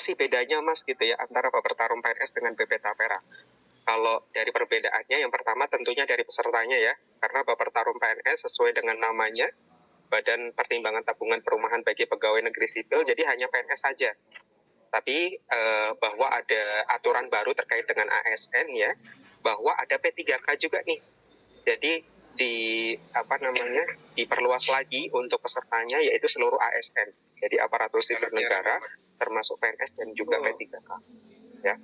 sih bedanya Mas gitu ya antara Baper Tarum PNS dengan BP Tapera? Kalau dari perbedaannya, yang pertama tentunya dari pesertanya ya, karena Baper Tarum PNS sesuai dengan namanya, Badan Pertimbangan Tabungan Perumahan bagi Pegawai Negeri Sipil, jadi hanya PNS saja. Tapi bahwa ada aturan baru terkait dengan ASN ya, bahwa ada P3K juga nih. Jadi diperluas lagi untuk pesertanya yaitu seluruh ASN. Jadi aparatur sipil negara termasuk PNS dan juga P3K. Ya.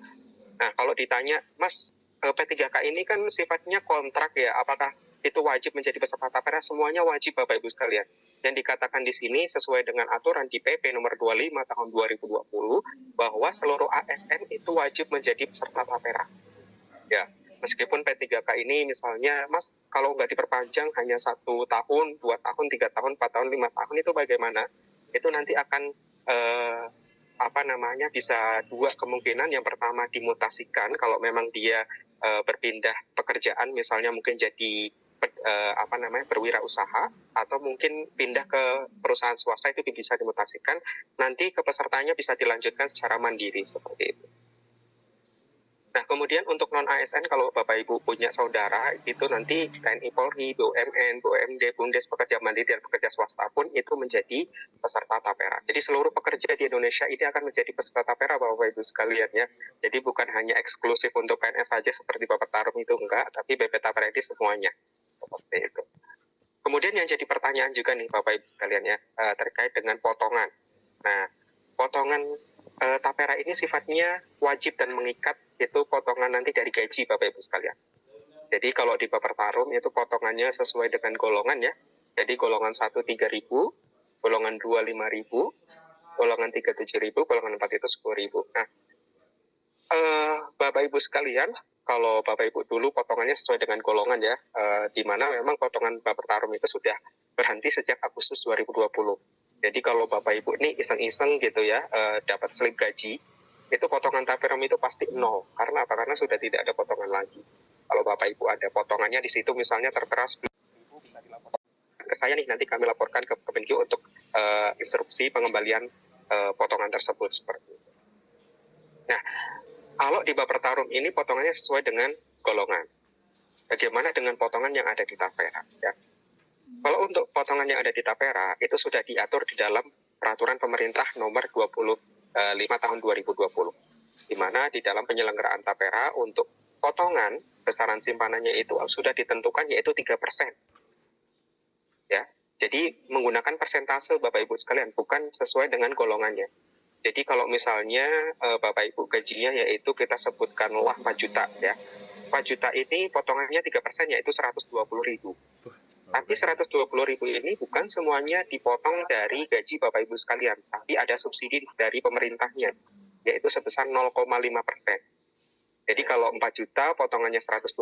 Nah, kalau ditanya, Mas, P3K ini kan sifatnya kontrak ya, apakah itu wajib menjadi peserta tapera? Semuanya wajib Bapak Ibu sekalian. Yang dikatakan di sini sesuai dengan aturan di PP nomor 25 tahun 2020 bahwa seluruh ASN itu wajib menjadi peserta tapera. Ya, meskipun P3K ini misalnya, Mas, kalau nggak diperpanjang hanya 1 tahun, 2 tahun, 3 tahun, 4 tahun, 5 tahun itu bagaimana? Itu nanti akan bisa dua kemungkinan. Yang pertama dimutasikan kalau memang dia berpindah pekerjaan, misalnya mungkin jadi berwirausaha atau mungkin pindah ke perusahaan swasta, itu bisa dimutasikan. Nanti ke pesertanya bisa dilanjutkan secara mandiri seperti itu. Nah, kemudian untuk non-ASN, kalau Bapak Ibu punya saudara, itu nanti TNI Polri, BUMN, BUMD, Bumdes, pekerja mandiri, dan pekerja swasta pun itu menjadi peserta tapera. Jadi seluruh pekerja di Indonesia ini akan menjadi peserta tapera, Bapak Ibu sekalian ya. Jadi bukan hanya eksklusif untuk PNS saja seperti Bapak Tarum itu, enggak, tapi BP Tapera ini semuanya. Seperti itu. Kemudian yang jadi pertanyaan juga nih Bapak Ibu sekalian ya, terkait dengan potongan. Nah, potongan tapera ini sifatnya wajib dan mengikat, itu potongan nanti dari gaji Bapak Ibu sekalian. Jadi kalau di Baper Tarum itu potongannya sesuai dengan golongan ya. Jadi golongan 1 3.000, golongan 2 5.000, golongan 3 7.000, golongan 4 itu 10.000. Nah, Bapak Ibu sekalian, kalau Bapak Ibu dulu potongannya sesuai dengan golongan ya, di mana memang potongan Baper Tarum itu sudah berhenti sejak Agustus 2020. Jadi kalau Bapak Ibu ini iseng-iseng gitu ya, dapat slip gaji, itu potongan taperum itu pasti 0. Karena apa? Karena sudah tidak ada potongan lagi. Kalau Bapak Ibu ada potongannya di situ, misalnya tertera 10.000, bisa dilaporkan ke saya nih, nanti kami laporkan ke Kemenkeu untuk instruksi pengembalian potongan tersebut seperti itu. Nah, kalau di Baper Tarum ini potongannya sesuai dengan golongan. Bagaimana dengan potongan yang ada di tapera ya? Kalau untuk potongan yang ada di tapera, itu sudah diatur di dalam peraturan pemerintah nomor 25 tahun 2020. Di mana di dalam penyelenggaraan tapera untuk potongan besaran simpanannya itu sudah ditentukan yaitu 3%. Ya, jadi menggunakan persentase Bapak Ibu sekalian, bukan sesuai dengan golongannya. Jadi kalau misalnya Bapak Ibu gajinya yaitu kita sebutkanlah 4 juta ya. 4 juta ini potongannya 3% yaitu 120.000. Tapi 120.000 ini bukan semuanya dipotong dari gaji Bapak Ibu sekalian, tapi ada subsidi dari pemerintahnya, yaitu sebesar 0,5%. Jadi kalau 4 juta potongannya 120,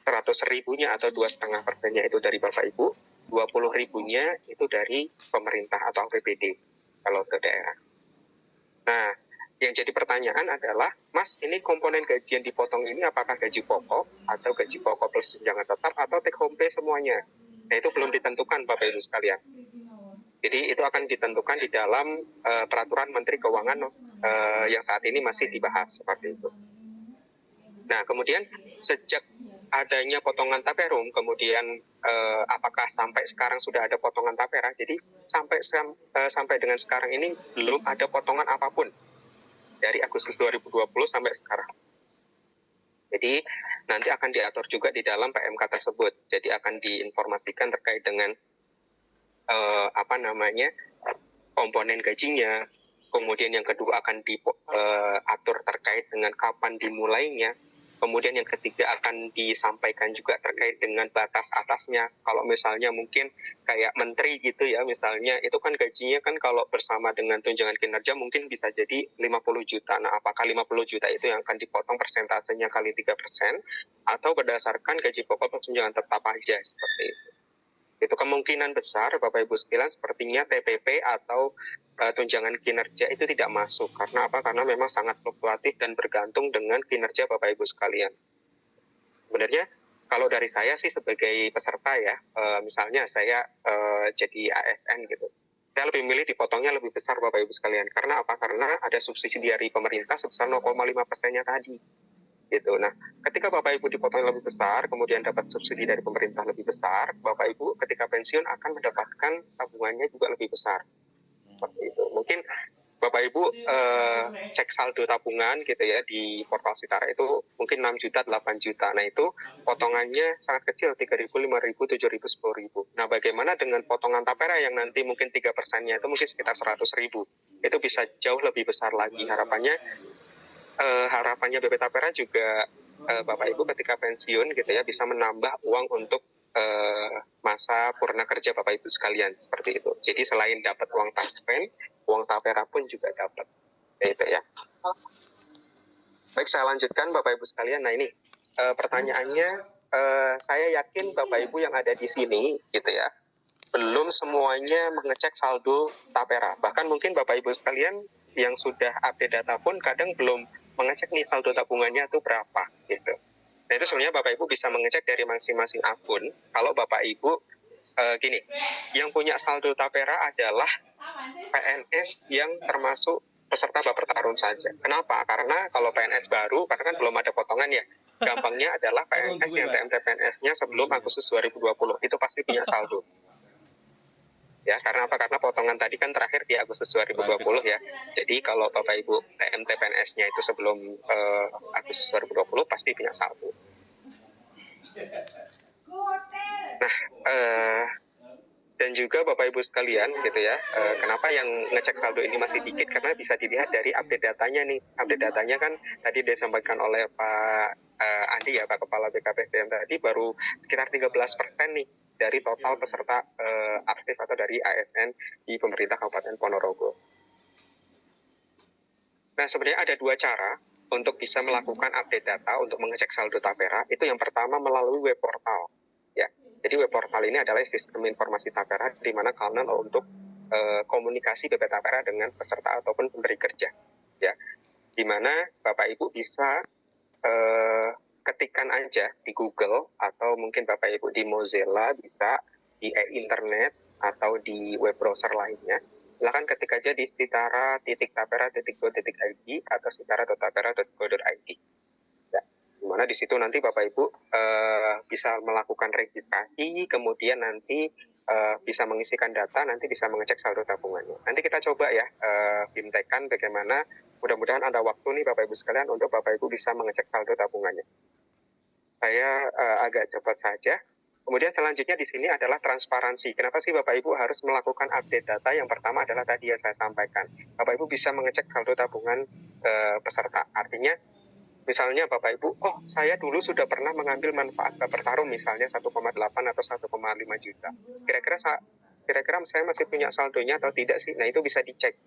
100.000-nya atau 2,5%-nya itu dari Bapak Ibu, 20.000-nya itu dari pemerintah atau APBD kalau ke daerah. Nah, yang jadi pertanyaan adalah, Mas, ini komponen gaji yang dipotong ini apakah gaji pokok atau gaji pokok plus tunjangan tetap atau take home pay semuanya? Nah, itu belum ditentukan Bapak Ibu sekalian. Jadi itu akan ditentukan di dalam peraturan Menteri Keuangan yang saat ini masih dibahas seperti itu. Nah, kemudian sejak adanya potongan taperum, kemudian apakah sampai sekarang sudah ada potongan tapera? Jadi sampai dengan sekarang ini belum ada potongan apapun dari Agustus 2020 sampai sekarang. Jadi nanti akan diatur juga di dalam PMK tersebut. Jadi akan diinformasikan terkait dengan komponen gajinya. Kemudian yang kedua akan diatur terkait dengan kapan dimulainya. Kemudian yang ketiga akan disampaikan juga terkait dengan batas atasnya. Kalau misalnya mungkin kayak menteri gitu ya, misalnya itu kan gajinya kan kalau bersama dengan tunjangan kinerja mungkin bisa jadi 50 juta. Nah, apakah 50 juta itu yang akan dipotong persentasenya kali 3% atau berdasarkan gaji pokok atau tunjangan tetap aja seperti itu. Itu kemungkinan besar Bapak Ibu sekalian sepertinya TPP atau tunjangan kinerja itu tidak masuk. Karena apa? Karena memang sangat fluktuatif dan bergantung dengan kinerja Bapak Ibu sekalian. Sebenarnya kalau dari saya sih sebagai peserta ya, misalnya saya jadi ASN gitu. Saya lebih milih dipotongnya lebih besar Bapak Ibu sekalian. Karena apa? Karena ada subsidi dari pemerintah sebesar 0,5%-nya tadi. Gitu. Nah, ketika Bapak Ibu dipotong lebih besar, kemudian dapat subsidi dari pemerintah lebih besar, Bapak Ibu ketika pensiun akan mendapatkan tabungannya juga lebih besar. Seperti itu. Mungkin Bapak Ibu cek saldo tabungan gitu ya di portal Sitara itu mungkin 6 juta, 8 juta. Nah itu potongannya sangat kecil, 3.000, 5.000, 7.000, 10.000. Nah bagaimana dengan potongan Tapera yang nanti mungkin 3%-nya itu mungkin sekitar 100.000. Itu bisa jauh lebih besar lagi. Harapannya BP Tapera juga Bapak Ibu ketika pensiun gitu ya bisa menambah uang untuk masa purna kerja Bapak Ibu sekalian seperti itu. Jadi selain dapat uang taspen, uang tapera pun juga dapat. Itu ya. Baik, saya lanjutkan Bapak Ibu sekalian. Nah ini pertanyaannya, saya yakin Bapak Ibu yang ada di sini gitu ya, belum semuanya mengecek saldo tapera. Bahkan mungkin Bapak Ibu sekalian yang sudah update data pun kadang belum mengecek nih saldo tabungannya itu berapa gitu. Nah itu sebenarnya Bapak Ibu bisa mengecek dari masing-masing akun. Kalau Bapak Ibu gini, yang punya saldo tapera adalah PNS yang termasuk peserta baper tarung saja. Kenapa? Karena kalau PNS baru, karena kan belum ada potongan ya. Gampangnya adalah PNS yang TMT PNS-nya sebelum Agustus 2020 itu pasti punya saldo. Ya, karena apa? Karena potongan tadi kan terakhir di Agustus 2020 ya. Jadi kalau Bapak Ibu TMT PNS-nya itu sebelum Agustus 2020 pasti punya saldo. Nah, dan juga Bapak Ibu sekalian gitu ya, kenapa yang ngecek saldo ini masih dikit? Karena bisa dilihat dari update datanya nih. Update datanya kan tadi disampaikan oleh Pak Andi ya, Pak Kepala BKPSDM tadi baru sekitar 13% nih dari total peserta aktif atau dari ASN di pemerintah Kabupaten Ponorogo. Nah sebenarnya ada dua cara untuk bisa melakukan update data untuk mengecek saldo Tapera. Itu yang pertama melalui web portal. Ya, jadi web portal ini adalah sistem informasi Tapera di mana kanal untuk komunikasi BP Tapera dengan peserta ataupun pemberi kerja. Ya, di mana Bapak Ibu bisa ketikkan aja di Google atau mungkin Bapak Ibu di Mozilla, bisa di internet atau di web browser lainnya. Silakan ketik aja di sitara.tapera.go.id atau sitara.tapera.go.id. Ya, dimana di situ nanti Bapak Ibu bisa melakukan registrasi, kemudian nanti bisa mengisikan data, nanti bisa mengecek saldo tabungannya. Nanti kita coba ya bimtekan bagaimana. Mudah-mudahan ada waktu nih Bapak Ibu sekalian untuk Bapak Ibu bisa mengecek saldo tabungannya. Saya agak cepat saja. Kemudian selanjutnya di sini adalah transparansi. Kenapa sih Bapak Ibu harus melakukan update data? Yang pertama adalah tadi yang saya sampaikan. Bapak Ibu bisa mengecek saldo tabungan peserta. Artinya misalnya Bapak Ibu, oh saya dulu sudah pernah mengambil manfaat baper tarung misalnya 1,8 atau 1,5 juta. Kira-kira saya masih punya saldonya atau tidak sih? Nah itu bisa dicek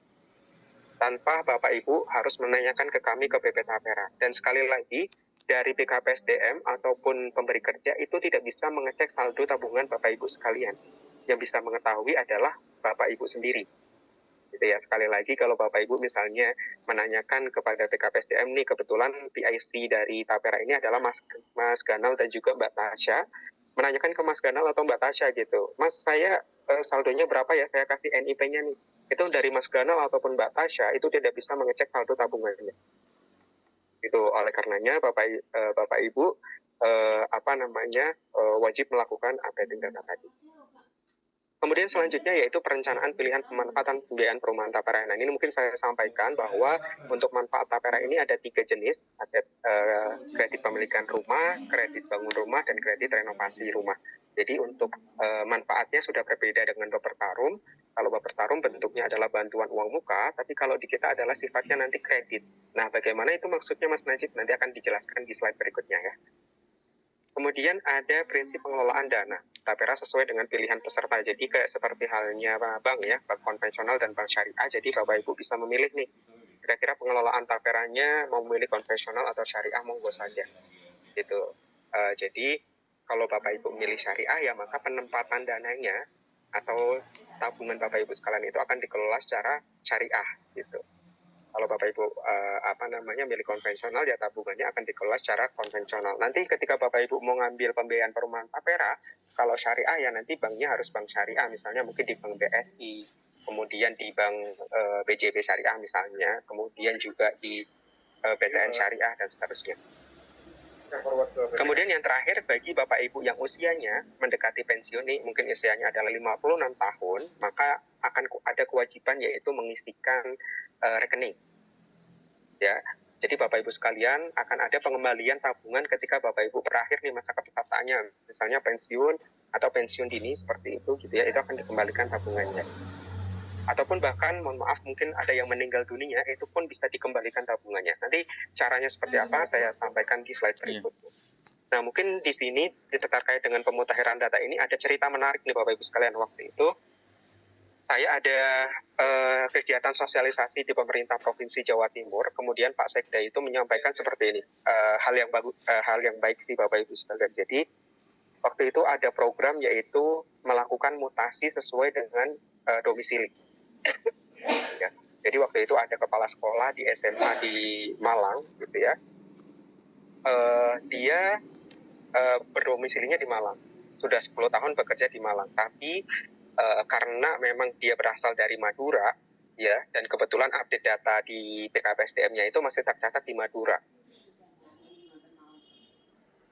tanpa Bapak Ibu harus menanyakan ke kami ke BP Tapera. Dan sekali lagi, dari BKPSDM ataupun pemberi kerja itu tidak bisa mengecek saldo tabungan Bapak Ibu sekalian. Yang bisa mengetahui adalah Bapak Ibu sendiri. Gitu ya, sekali lagi kalau Bapak Ibu misalnya menanyakan kepada BKPSDM nih, kebetulan PIC dari Tapera ini adalah Mas Ganal dan juga Mbak Tasya, menanyakan ke Mas Ganal atau Mbak Tasya gitu, Mas saya saldonya berapa ya, saya kasih NIP-nya nih. Itu dari Mas Ganal ataupun Mbak Tasya itu tidak bisa mengecek saldo tabungannya. Itu oleh karenanya Bapak Ibu wajib melakukan updating data tadi. Kemudian selanjutnya yaitu perencanaan pilihan pemanfaatan pembiayaan perumahan Tapera. Nah ini mungkin saya sampaikan bahwa untuk manfaat Tapera ini ada 3 jenis, ada kredit pemilikan rumah, kredit bangun rumah, dan kredit renovasi rumah. Jadi untuk manfaatnya sudah berbeda dengan baper tarum. Kalau baper tarum bentuknya adalah bantuan uang muka, tapi kalau di kita adalah sifatnya nanti kredit. Nah bagaimana itu maksudnya Mas Najib? Nanti akan dijelaskan di slide berikutnya ya. Kemudian ada prinsip pengelolaan dana Tapera sesuai dengan pilihan peserta. Jadi kayak seperti halnya bank ya, bank konvensional dan bank syariah. Jadi Bapak Ibu bisa memilih nih, kira-kira pengelolaan Taperanya mau memilih konvensional atau syariah, monggo saja. Gitu. Jadi kalau Bapak Ibu memilih syariah ya maka penempatan dananya atau tabungan Bapak Ibu sekalian itu akan dikelola secara syariah gitu. Kalau Bapak Ibu milik konvensional ya tabungannya akan dikelola secara konvensional. Nanti ketika Bapak Ibu mau ngambil pembiayaan perumahan Tapera, kalau syariah ya nanti banknya harus bank syariah, misalnya mungkin di bank BSI kemudian di bank BJB Syariah misalnya, kemudian juga di BTN Syariah dan seterusnya. Kemudian yang terakhir, bagi Bapak Ibu yang usianya mendekati pensiun nih, mungkin usianya adalah 56 tahun, maka akan ada kewajiban yaitu mengisikan rekening. Ya, jadi Bapak Ibu sekalian akan ada pengembalian tabungan ketika Bapak Ibu berakhir nih masa kepesertaannya, misalnya pensiun atau pensiun dini seperti itu gitu ya, itu akan dikembalikan tabungannya. Ataupun bahkan mohon maaf mungkin ada yang meninggal dunia, itu pun bisa dikembalikan tabungannya. Nanti caranya seperti apa saya sampaikan di slide berikutnya. Nah, mungkin di sini terkait dengan pemutakhiran data ini ada cerita menarik nih Bapak Ibu sekalian. Waktu itu saya ada kegiatan sosialisasi di pemerintah Provinsi Jawa Timur, kemudian Pak Sekda itu menyampaikan seperti ini, hal yang baik sih Bapak Ibu sekalian. Jadi waktu itu ada program yaitu melakukan mutasi sesuai dengan domisili. Ya. Jadi waktu itu ada kepala sekolah di SMA di Malang, gitu ya. Dia berdomisilinya di Malang, sudah 10 tahun bekerja di Malang. Tapi karena memang dia berasal dari Madura, ya, dan kebetulan update data di BKPSDM-nya itu masih tercatat di Madura.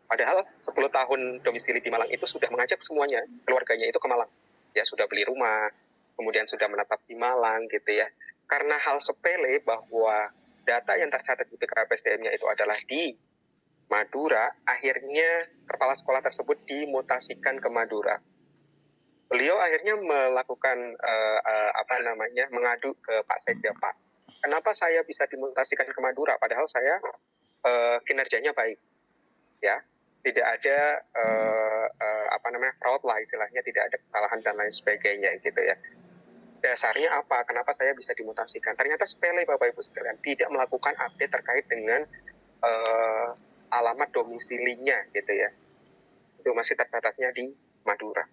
Padahal 10 tahun domisili di Malang itu sudah mengajak semuanya, keluarganya itu ke Malang. Ya, sudah beli rumah, kemudian sudah menetap di Malang gitu ya. Karena hal sepele bahwa data yang tercatat di BKPSDM-nya itu adalah di Madura, akhirnya kepala sekolah tersebut dimutasikan ke Madura. Beliau akhirnya melakukan mengadu ke Pak Sekda, Pak, kenapa saya bisa dimutasikan ke Madura padahal saya kinerjanya baik, ya, tidak ada fraud lah istilahnya, tidak ada kesalahan dan lain sebagainya gitu ya. Dasarnya apa? Kenapa saya bisa dimutasikan? Ternyata sepele Bapak Ibu sekalian, tidak melakukan update terkait dengan alamat domisilinya gitu ya. Itu masih tercatatnya di Madura.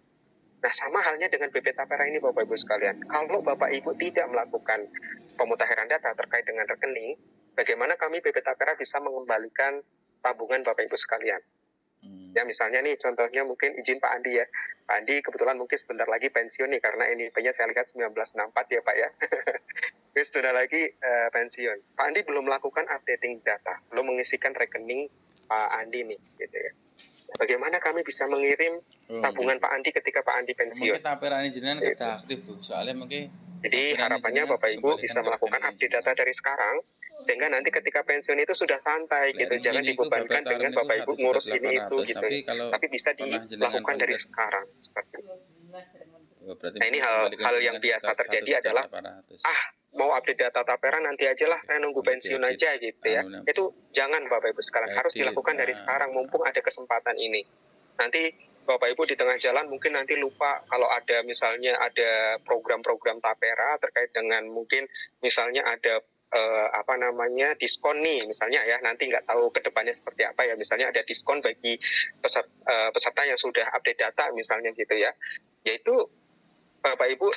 Nah, sama halnya dengan BP Tapera ini Bapak Ibu sekalian. Kalau Bapak Ibu tidak melakukan pemutakhiran data terkait dengan rekening, bagaimana kami BP Tapera bisa mengembalikan tabungan Bapak Ibu sekalian? Ya, misalnya nih contohnya mungkin izin Pak Andi ya. Pak Andi kebetulan mungkin sebentar lagi pensiun nih, karena NIP-nya saya lihat 1964 ya Pak ya. Terus sudah lagi pensiun. Pak Andi belum melakukan updating data, belum mengisikan rekening Pak Andi nih gitu ya. Bagaimana kami bisa mengirim tabungan Pak Andi ketika Pak Andi pensiun? Mungkin tapera jenengan kita aktif Bu, soalnya mungkin. Jadi harapannya Bapak Ibu bisa melakukan update data dari sekarang, sehingga nanti ketika pensiun itu sudah santai gitu, jangan dibebankan dengan Bapak Ibu ngurus ini itu gitu, tapi bisa dilakukan dari sekarang seperti itu. Nah, ini hal yang biasa terjadi adalah mau update data tapera nanti aja lah, saya nunggu pensiun aja gitu ya. Itu jangan Bapak Ibu sekalian, harus dilakukan dari sekarang mumpung ada kesempatan ini. Nanti Bapak Ibu di tengah jalan mungkin nanti lupa kalau ada misalnya ada program-program tapera terkait dengan mungkin misalnya ada diskon nih misalnya ya, nanti nggak tahu kedepannya seperti apa ya, misalnya ada diskon bagi peserta yang sudah update data misalnya gitu ya, yaitu Bapak Ibu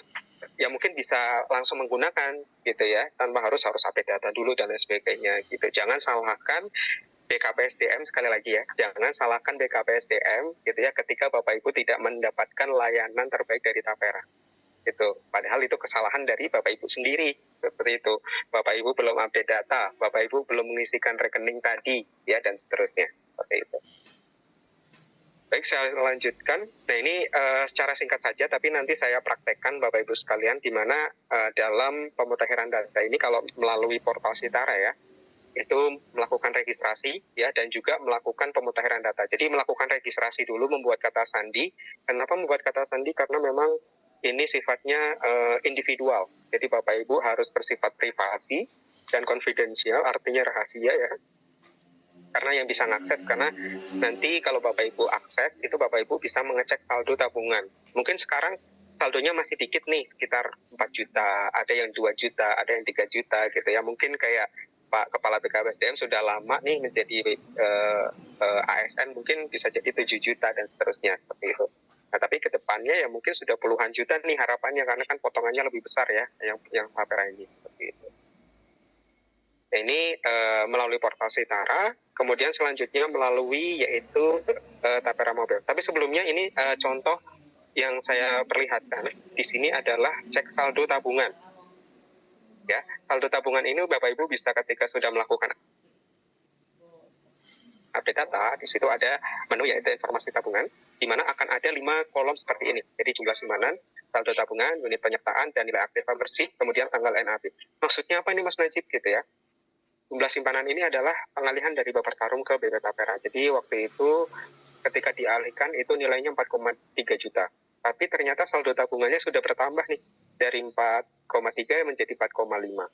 ya mungkin bisa langsung menggunakan gitu ya, tanpa harus update data dulu dan lain sebagainya gitu. Jangan salahkan BKPSDM, sekali lagi ya, jangan salahkan BKPSDM gitu ya ketika Bapak Ibu tidak mendapatkan layanan terbaik dari tapera gitu. Padahal itu kesalahan dari Bapak Ibu sendiri seperti itu. Bapak Ibu belum update data, Bapak Ibu belum mengisikan rekening tadi ya, dan seterusnya seperti itu. Baik, saya lanjutkan. Nah, ini secara singkat saja, tapi nanti saya praktekkan Bapak Ibu sekalian, di mana dalam pemutakhiran data ini kalau melalui portal Sitara ya, itu melakukan registrasi ya, dan juga melakukan pemutakhiran data. Jadi melakukan registrasi dulu, membuat kata sandi. Kenapa membuat kata sandi? Karena memang ini sifatnya individual. Jadi Bapak Ibu harus bersifat privasi dan konfidensial, artinya rahasia ya. Karena yang bisa mengakses, karena nanti kalau Bapak Ibu akses, itu Bapak Ibu bisa mengecek saldo tabungan. Mungkin sekarang saldonya masih dikit nih, sekitar 4 juta, ada yang 2 juta, ada yang 3 juta gitu ya. Mungkin kayak Pak Kepala BKPSDM sudah lama nih menjadi ASN, mungkin bisa jadi 7 juta dan seterusnya seperti itu. Nah, tapi ke depannya ya mungkin sudah puluhan juta nih harapannya, karena kan potongannya lebih besar ya yang tapera ini seperti itu. Nah, ini melalui portal Sitara, kemudian selanjutnya melalui yaitu tapera mobil. Tapi sebelumnya ini contoh yang saya perlihatkan di sini adalah cek saldo tabungan. Ya, saldo tabungan ini Bapak Ibu bisa ketika sudah melakukan update data, di situ ada menu yaitu informasi tabungan, di mana akan ada 5 kolom seperti ini. Jadi jumlah simpanan, saldo tabungan, unit penyertaan, dan nilai aktiva bersih, kemudian tanggal NAB. Maksudnya apa ini Mas Najib gitu ya? Jumlah simpanan ini adalah pengalihan dari Baper Tarum ke BB Tapera. Jadi waktu itu ketika dialihkan itu nilainya 4,3 juta. Tapi ternyata saldo tabungannya sudah bertambah nih dari 4,3 menjadi 4,5.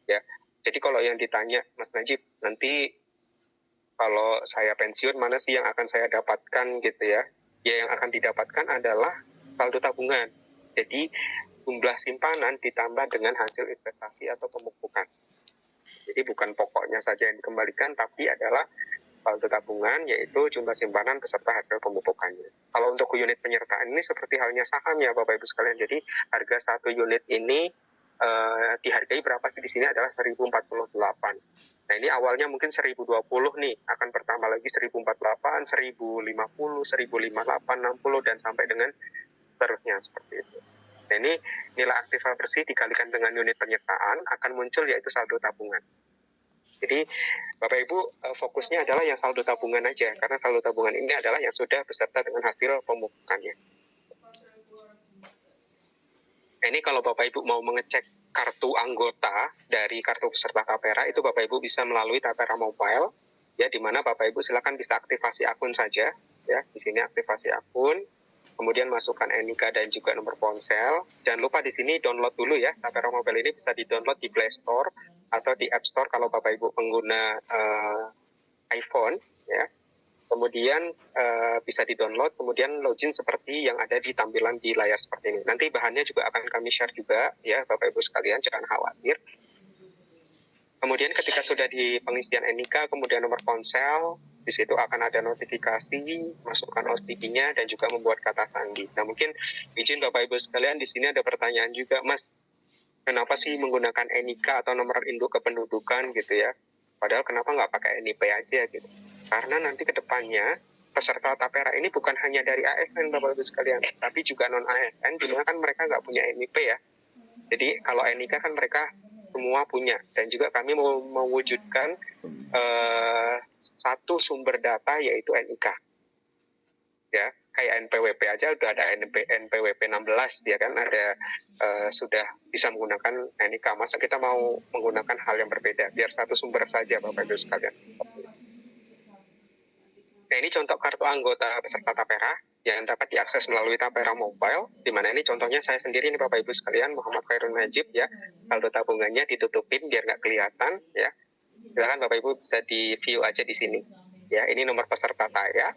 Ya. Jadi kalau yang ditanya Mas Najib, nanti kalau saya pensiun mana sih yang akan saya dapatkan gitu ya? Ya yang akan didapatkan adalah saldo tabungan. Jadi jumlah simpanan ditambah dengan hasil investasi atau pemupukan. Jadi bukan pokoknya saja yang dikembalikan, tapi adalah saldo tabungan, yaitu jumlah simpanan beserta hasil pemupukannya. Kalau untuk unit penyertaan ini seperti halnya saham ya Bapak Ibu sekalian. Jadi harga satu unit ini dihargai berapa sih di sini adalah 1048. Nah ini awalnya mungkin 1020 nih, akan bertambah lagi 1048, 1050, 1058, 60 dan sampai dengan seterusnya seperti itu. Nah ini nilai aktiva bersih dikalikan dengan unit penyertaan akan muncul yaitu saldo tabungan. Jadi Bapak Ibu fokusnya adalah yang saldo tabungan aja, karena saldo tabungan ini adalah yang sudah beserta dengan hasil pemupukannya. Nah, ini kalau Bapak Ibu mau mengecek kartu anggota dari kartu peserta Tapera, itu Bapak Ibu bisa melalui Tapera Mobile, ya, di mana Bapak Ibu silakan bisa aktivasi akun saja, ya, di sini aktivasi akun, kemudian masukkan NIK dan juga nomor ponsel. Jangan lupa di sini download dulu ya, Tapera Mobile ini bisa di-download di Play Store atau di App Store kalau Bapak Ibu pengguna iPhone, ya. Kemudian bisa di-download, kemudian login seperti yang ada di tampilan di layar seperti ini. Nanti bahannya juga akan kami share juga, ya Bapak Ibu sekalian, jangan khawatir. Kemudian ketika sudah di pengisian NIK, kemudian nomor ponsel, di situ akan ada notifikasi, masukkan OTP-nya, dan juga membuat kata sandi. Nah mungkin izin Bapak Ibu sekalian, di sini ada pertanyaan juga, Mas, kenapa sih menggunakan NIK atau nomor induk kependudukan gitu ya? Padahal kenapa nggak pakai NIP aja gitu? Karena nanti ke depannya peserta Tapera ini bukan hanya dari ASN Bapak Ibu sekalian, tapi juga non ASN, di mana kan mereka nggak punya NIP ya. Jadi kalau NIK kan mereka semua punya, dan juga kami mau mewujudkan satu sumber data yaitu NIK. Ya, kayak NPWP aja udah ada NPWP 16 ya kan, ada sudah bisa menggunakan NIK. Masa kita mau menggunakan hal yang berbeda? Biar satu sumber saja Bapak Ibu sekalian. Nah ini contoh kartu anggota peserta Tapera yang dapat diakses melalui Tapera Mobile, di mana ini contohnya saya sendiri nih Bapak Ibu sekalian, Muhammad Khairul Najib ya, saldo tabungannya ditutupin biar nggak kelihatan ya. Silakan Bapak Ibu bisa di view aja di sini. Ya, ini nomor peserta saya.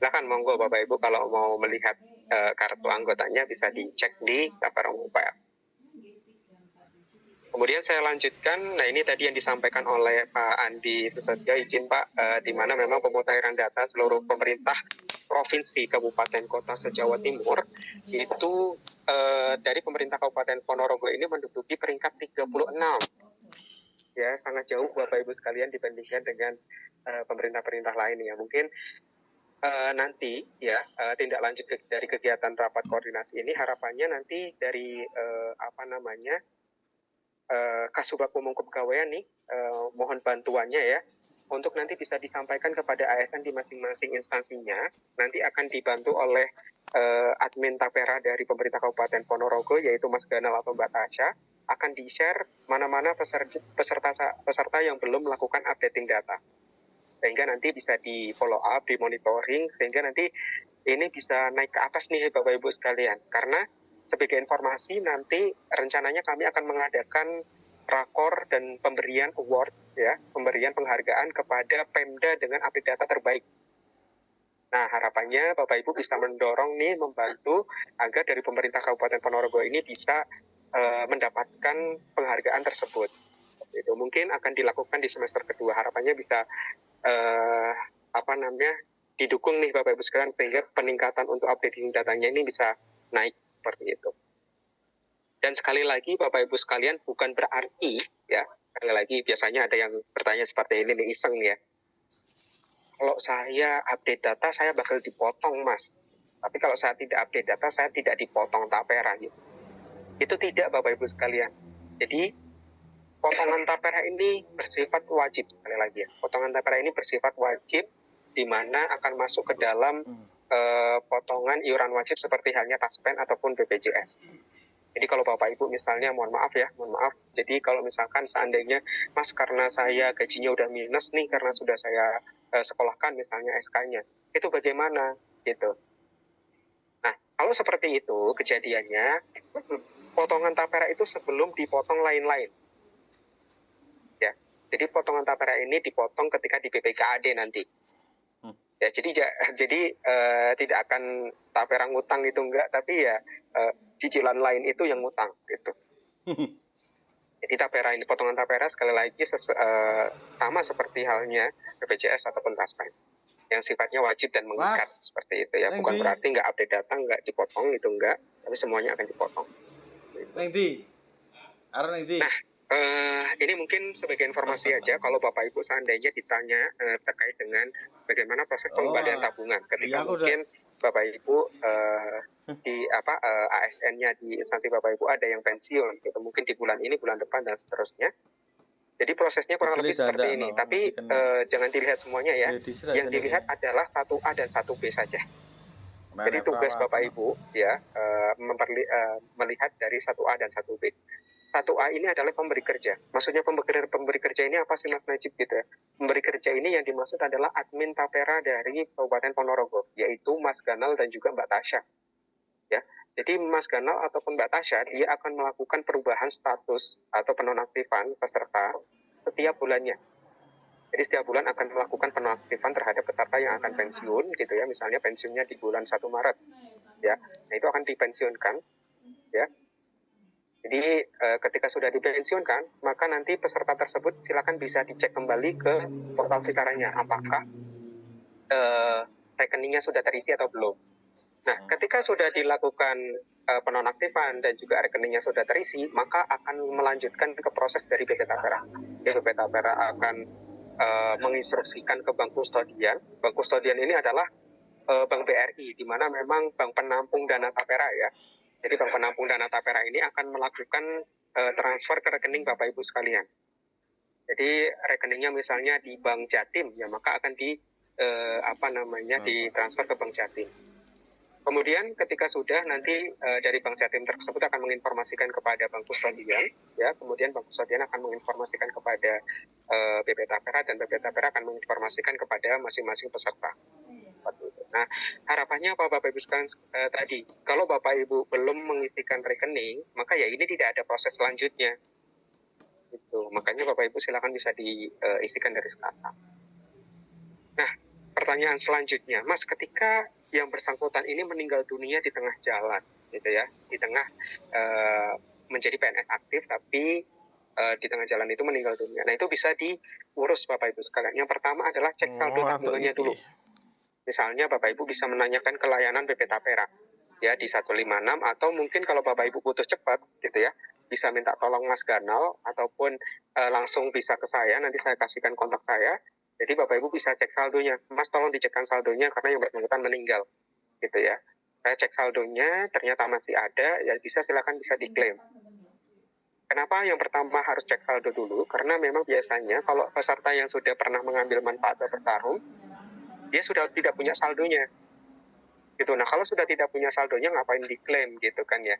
Silakan monggo Bapak Ibu kalau mau melihat kartu anggotanya bisa dicek di Tapera Mobile. Kemudian saya lanjutkan, nah ini tadi yang disampaikan oleh Pak Andi Susetyo, izin Pak, di mana memang pemutahiran data seluruh pemerintah provinsi, kabupaten, kota se-Jawa Timur, itu dari pemerintah Kabupaten Ponorogo ini menduduki peringkat 36. Ya, sangat jauh Bapak Ibu sekalian dibandingkan dengan pemerintah-pemerintah lain ya. Mungkin nanti ya tindak lanjut dari kegiatan rapat koordinasi ini harapannya nanti dari Kasubag Umum Kepegawaian nih, mohon bantuannya ya, untuk nanti bisa disampaikan kepada ASN di masing-masing instansinya. Nanti akan dibantu oleh admin Tapera dari pemerintah Kabupaten Ponorogo, yaitu Mas Ganal atau Mbak Tasya, akan di-share mana-mana peserta yang belum melakukan updating data. Sehingga nanti bisa di follow up, di monitoring, sehingga nanti ini bisa naik ke atas nih Bapak Ibu sekalian. Karena sebagai informasi nanti rencananya kami akan mengadakan rakor dan pemberian award ya, pemberian penghargaan kepada Pemda dengan update data terbaik. Nah harapannya Bapak Ibu bisa mendorong nih, membantu agar dari pemerintah Kabupaten Ponorogo ini bisa mendapatkan penghargaan tersebut. Itu mungkin akan dilakukan di semester kedua. Harapannya bisa didukung nih Bapak Ibu sekalian, sehingga peningkatan untuk updating datanya ini bisa naik seperti itu. Dan sekali lagi Bapak Ibu sekalian, bukan berarti ya, sekali lagi biasanya ada yang bertanya seperti ini nih, iseng ya, kalau saya update data saya bakal dipotong Mas. Tapi kalau saya tidak update data, saya tidak dipotong tapera gitu. Itu tidak Bapak Ibu sekalian. Jadi potongan tapera ini bersifat wajib, sekali lagi ya. Potongan tapera ini bersifat wajib, di mana akan masuk ke dalam potongan iuran wajib seperti halnya Taspen ataupun BPJS. Jadi kalau Bapak Ibu misalnya, mohon maaf, jadi kalau misalkan seandainya, Mas karena saya gajinya udah minus nih, karena sudah saya sekolahkan misalnya SK-nya, itu bagaimana gitu. Nah, kalau seperti itu kejadiannya, potongan tapera itu sebelum dipotong lain-lain. Ya, jadi potongan tapera ini dipotong ketika di BPKAD nanti. Ya, jadi tidak akan tapera ngutang itu enggak, tapi ya cicilan lain itu yang ngutang gitu. Jadi tapera ini, potongan tapera sekali lagi sama seperti halnya BPJS ataupun Taspen yang sifatnya wajib dan mengikat seperti itu ya. Bukan berarti nggak update data nggak dipotong, itu enggak, tapi semuanya akan dipotong. Nah, ini mungkin sebagai informasi aja kalau Bapak Ibu seandainya ditanya terkait dengan bagaimana proses pengembalian tabungan ketika mungkin Bapak Ibu di ASN-nya di instansi Bapak Ibu ada yang pensiun gitu, mungkin di bulan ini, bulan depan dan seterusnya. Jadi prosesnya kurang lebih seperti ini, tapi jangan dilihat semuanya ya. Yang dilihat adalah 1A dan 1B saja. Jadi tugas Bapak Ibu ya melihat dari 1A dan 1B. 1A ini adalah pemberi kerja. Maksudnya pemberi kerja ini apa sih Mas Najib gitu ya? Pemberi kerja ini yang dimaksud adalah admin tapera dari Kabupaten Ponorogo, yaitu Mas Ganal dan juga Mbak Tasya. Ya, jadi Mas Ganal ataupun Mbak Tasya dia akan melakukan perubahan status atau penonaktifan peserta setiap bulannya. Jadi setiap bulan akan melakukan penonaktifan terhadap peserta yang akan pensiun gitu ya. Misalnya pensiunnya di bulan 1 Maret. Ya, nah itu akan dipensiunkan ya. Jadi ketika sudah dipensiunkan, maka nanti peserta tersebut silakan bisa dicek kembali ke portal Sitaranya apakah rekeningnya sudah terisi atau belum. Nah, ketika sudah dilakukan penonaktifan dan juga rekeningnya sudah terisi, maka akan melanjutkan ke proses dari BP Tapera. BP Tapera akan menginstruksikan ke Bank Kustodian. Bank Kustodian ini adalah Bank BRI, di mana memang bank penampung dana tapera ya. Jadi bank penampung dana tapera ini akan melakukan transfer ke rekening Bapak Ibu sekalian. Jadi rekeningnya misalnya di Bank Jatim ya, maka akan ditransfer ke Bank Jatim. Kemudian ketika sudah nanti dari Bank Jatim tersebut akan menginformasikan kepada Bank Kustodian ya, kemudian Bank Kustodian akan menginformasikan kepada BP Tapera dan BP Tapera akan menginformasikan kepada masing-masing peserta. Nah, harapannya apa Bapak Ibu sekalian tadi, kalau Bapak Ibu belum mengisikan rekening, maka ya ini tidak ada proses selanjutnya. Gitu. Makanya Bapak Ibu silakan bisa diisikan dari sekarang. Nah, pertanyaan selanjutnya, Mas, ketika yang bersangkutan ini meninggal dunia di tengah jalan, gitu ya, di tengah menjadi PNS aktif, tapi di tengah jalan itu meninggal dunia. Nah, itu bisa diurus Bapak Ibu sekalian. Yang pertama adalah cek saldo tabungannya dulu. Misalnya Bapak Ibu bisa menanyakan ke layanan BP Tapera ya di 156, atau mungkin kalau Bapak Ibu butuh cepat gitu ya, bisa minta tolong Mas Ganal ataupun langsung bisa ke saya, nanti saya kasihkan kontak saya. Jadi Bapak Ibu bisa cek saldonya. Mas tolong dicekkan saldonya karena yang bersangkutan meninggal gitu ya. Saya cek saldonya, ternyata masih ada, ya silakan bisa diklaim. Kenapa yang pertama harus cek saldo dulu? Karena memang biasanya kalau peserta yang sudah pernah mengambil manfaat bertarung, dia sudah tidak punya saldonya gitu. Nah, kalau sudah tidak punya saldonya ngapain diklaim gitu kan ya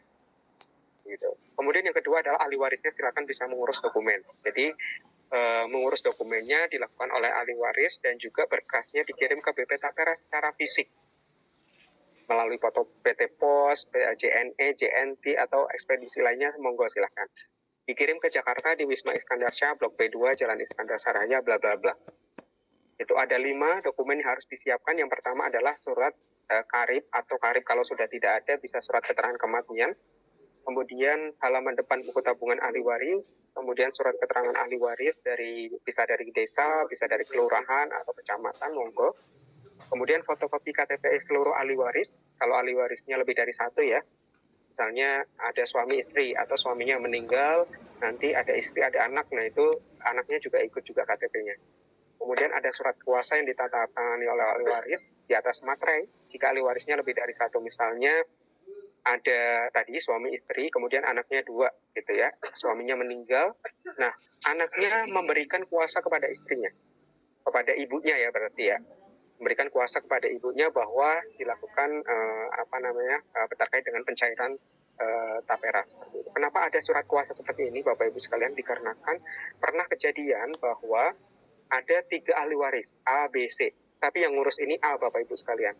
gitu. Kemudian yang kedua adalah ahli warisnya silakan bisa mengurus dokumen. Jadi mengurus dokumennya dilakukan oleh ahli waris dan juga berkasnya dikirim ke BP Tapera secara fisik melalui foto PT Pos, JNE, JNT atau ekspedisi lainnya, monggo silakan dikirim ke Jakarta di Wisma Iskandar Shah Blok B2 Jalan Iskandar Saraya bla bla bla. Itu ada 5 dokumen yang harus disiapkan. Yang pertama adalah surat karib, atau karib kalau sudah tidak ada bisa surat keterangan kematian. Kemudian halaman depan buku tabungan ahli waris, kemudian surat keterangan ahli waris bisa dari desa, bisa dari kelurahan atau kecamatan, monggo. Kemudian fotokopi KTP seluruh ahli waris, kalau ahli warisnya lebih dari 1 ya. Misalnya ada suami istri atau suaminya meninggal, nanti ada istri, ada anak, nah itu anaknya juga ikut juga KTP-nya. Kemudian ada surat kuasa yang ditandatangani oleh ahli waris di atas materai. Jika ahli warisnya lebih dari satu, misalnya ada tadi suami istri, kemudian anaknya 2 gitu ya. Suaminya meninggal. Nah, anaknya memberikan kuasa kepada istrinya, kepada ibunya ya berarti ya. Memberikan kuasa kepada ibunya bahwa dilakukan terkait dengan pencairan tapera seperti itu. Kenapa ada surat kuasa seperti ini Bapak Ibu sekalian? Dikarenakan pernah kejadian bahwa ada 3 ahli waris A, B, C. Tapi yang ngurus ini A Bapak Ibu sekalian.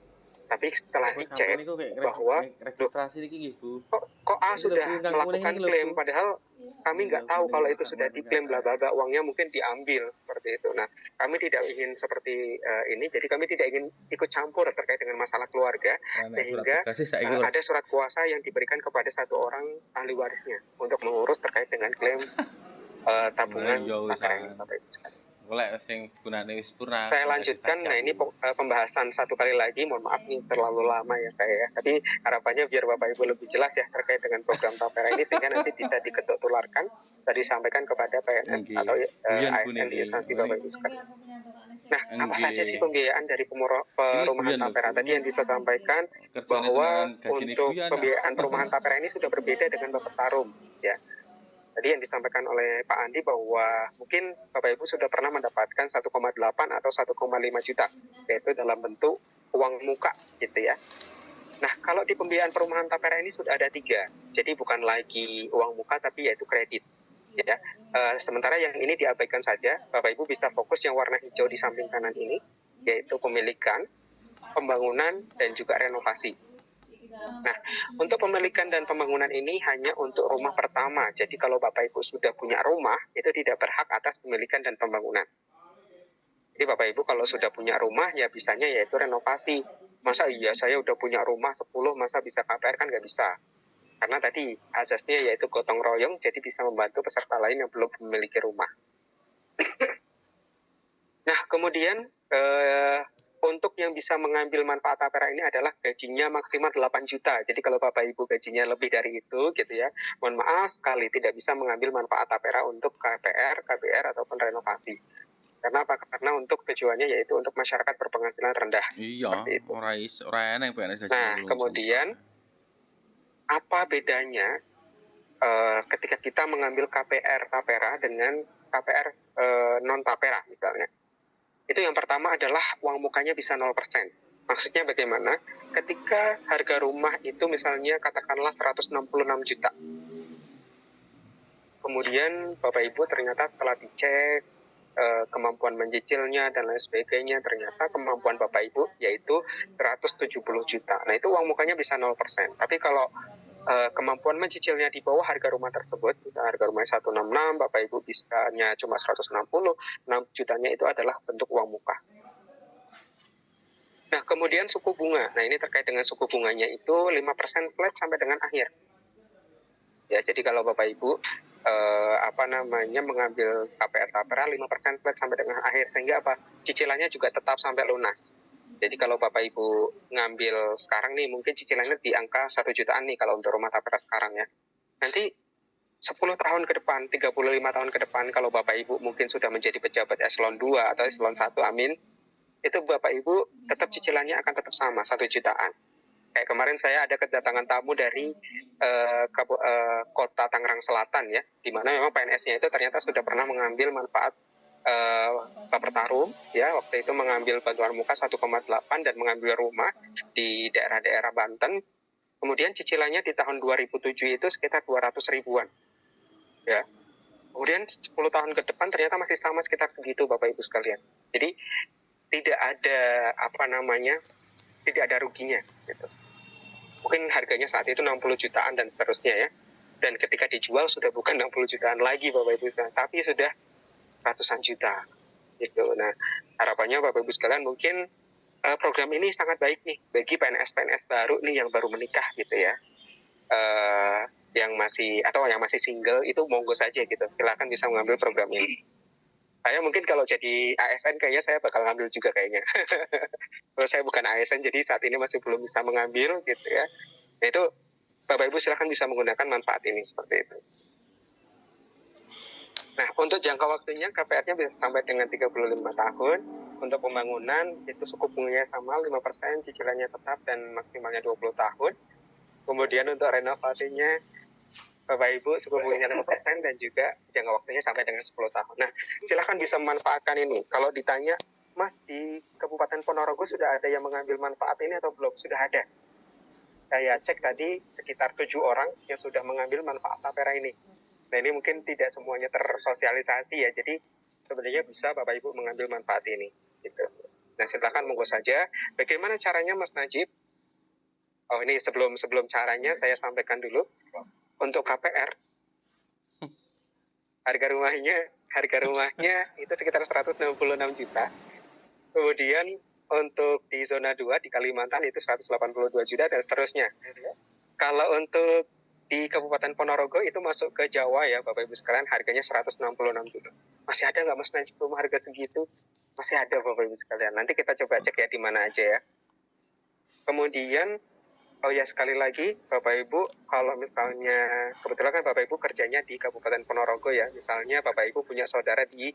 Tapi setelah dicek bahwa registrasi ini Bu. Kok A sudah melakukan klaim, padahal kami nggak tahu kalau itu sudah diklaim bla bla bla, uangnya mungkin diambil seperti itu. Nah, kami tidak ingin seperti ini, jadi kami tidak ingin ikut campur terkait dengan masalah keluarga, sehingga ada surat kuasa yang diberikan kepada satu orang ahli warisnya untuk mengurus terkait dengan klaim tabungan tapera ini, Bapak Ibu sekalian. Saya lanjutkan. Nah, ini pembahasan satu kali lagi. Mohon maaf nih terlalu lama ya saya ya. Tapi harapannya biar Bapak Ibu lebih jelas ya terkait dengan program tapera ini, sehingga nanti bisa diketuk tularkan dan disampaikan kepada PNS atau ASN di instansi Bapak Ibu sekalian. Nah, apa saja sih pembiayaan dari perumahan tapera? Tadi yang bisa sampaikan bahwa untuk pembiayaan perumahan tapera ini sudah berbeda dengan Bapak Tarum ya. Tadi yang disampaikan oleh Pak Andi bahwa mungkin Bapak Ibu sudah pernah mendapatkan 1,8 atau 1,5 juta, yaitu dalam bentuk uang muka gitu ya. Nah, kalau di pembiayaan perumahan tapera ini sudah ada 3, jadi bukan lagi uang muka tapi yaitu kredit. Ya. Sementara yang ini diabaikan saja, Bapak Ibu bisa fokus yang warna hijau di samping kanan ini, yaitu pemilikan, pembangunan, dan juga renovasi. Nah, untuk pemilikan dan pembangunan ini hanya untuk rumah pertama. Jadi kalau Bapak Ibu sudah punya rumah, itu tidak berhak atas pemilikan dan pembangunan. Jadi Bapak Ibu kalau sudah punya rumah, ya bisanya yaitu renovasi. Masa iya saya udah punya rumah 10, masa bisa KPR? Kan nggak bisa. Karena tadi asasnya yaitu gotong royong, jadi bisa membantu peserta lain yang belum memiliki rumah. Nah, kemudian untuk yang bisa mengambil manfaat tapera ini adalah gajinya maksimal 8 juta. Jadi kalau Bapak Ibu gajinya lebih dari itu gitu ya, mohon maaf sekali tidak bisa mengambil manfaat tapera untuk KPR, KBR ataupun renovasi. Karena apa? Karena untuk tujuannya yaitu untuk masyarakat berpenghasilan rendah. Iya, orang enak PNS gaji. Nah, kemudian apa bedanya ketika kita mengambil KPR tapera dengan KPR non tapera misalnya? Itu yang pertama adalah uang mukanya bisa 0%. Maksudnya bagaimana? Ketika harga rumah itu misalnya katakanlah 166 juta. Kemudian Bapak Ibu ternyata setelah dicek kemampuan mencicilnya dan lain sebagainya, ternyata kemampuan Bapak Ibu yaitu 170 juta. Nah, itu uang mukanya bisa 0%. Tapi kalau kemampuan mencicilnya di bawah harga rumah tersebut, harga rumahnya 166, Bapak Ibu bisanya cuma 160, 6 jutanya itu adalah bentuk uang muka. Nah, kemudian suku bunga. Nah, ini terkait dengan suku bunganya itu 5% flat sampai dengan akhir. Ya, jadi kalau Bapak Ibu mengambil KPR tapera 5% flat sampai dengan akhir, sehingga apa? Cicilannya juga tetap sampai lunas. Jadi kalau Bapak Ibu ngambil sekarang nih, mungkin cicilannya di angka 1 jutaan nih kalau untuk rumah tapera sekarang ya. Nanti 10 tahun ke depan, 35 tahun ke depan, kalau Bapak Ibu mungkin sudah menjadi pejabat eselon 2 atau eselon 1, amin, itu Bapak Ibu tetap cicilannya akan tetap sama, 1 jutaan. Kayak kemarin saya ada kedatangan tamu dari kota Tangerang Selatan ya, di mana memang PNS-nya itu ternyata sudah pernah mengambil manfaat Bapak Tarum ya, waktu itu mengambil bantuan muka 1,8 dan mengambil rumah di daerah-daerah Banten. Kemudian cicilannya di tahun 2007 itu sekitar 200 ribuan ya. Kemudian 10 tahun ke depan ternyata masih sama sekitar segitu Bapak Ibu sekalian. Jadi tidak ada tidak ada ruginya gitu. Mungkin harganya saat itu 60 jutaan dan seterusnya ya. Dan ketika dijual sudah bukan 60 jutaan lagi Bapak Ibu sekalian, tapi sudah ratusan juta gitu. Nah, harapannya Bapak Ibu sekalian mungkin program ini sangat baik nih bagi PNS-PNS baru nih yang baru menikah gitu ya, yang masih single itu monggo saja gitu, silakan bisa mengambil program ini. Saya mungkin kalau jadi ASN kayaknya saya bakal ngambil juga kayaknya. Kalau saya bukan ASN jadi saat ini masih belum bisa mengambil gitu ya. Nah itu Bapak Ibu silakan bisa menggunakan manfaat ini seperti itu. Nah, untuk jangka waktunya KPR-nya bisa sampai dengan 35 tahun. Untuk pembangunan itu suku bunganya sama 5%, cicilannya tetap dan maksimalnya 20 tahun. Kemudian untuk renovasinya Bapak Ibu suku bunganya 5% dan juga jangka waktunya sampai dengan 10 tahun. Nah, silahkan bisa memanfaatkan ini. Kalau ditanya, Mas, di Kabupaten Ponorogo sudah ada yang mengambil manfaat ini atau belum? Sudah ada. Saya cek tadi sekitar 7 orang yang sudah mengambil manfaat tapera ini. Nah, ini mungkin tidak semuanya tersosialisasi ya, jadi sebenarnya bisa Bapak Ibu mengambil manfaat ini. Gitu. Nah, silakan monggo saja. Bagaimana caranya Mas Najib? Oh, ini sebelum caranya saya sampaikan dulu. Untuk KPR, harga rumahnya itu sekitar 166 juta. Kemudian untuk di zona 2 di Kalimantan itu 182 juta dan seterusnya. Kalau untuk di Kabupaten Ponorogo itu masuk ke Jawa ya Bapak Ibu sekalian, harganya 166 juta. Masih ada nggak Mas Najib rumah harga segitu? Masih ada Bapak Ibu sekalian. Nanti kita coba cek ya di mana aja ya. Kemudian, oh ya sekali lagi Bapak Ibu, kalau misalnya kebetulan kan Bapak Ibu kerjanya di Kabupaten Ponorogo ya, misalnya Bapak Ibu punya saudara di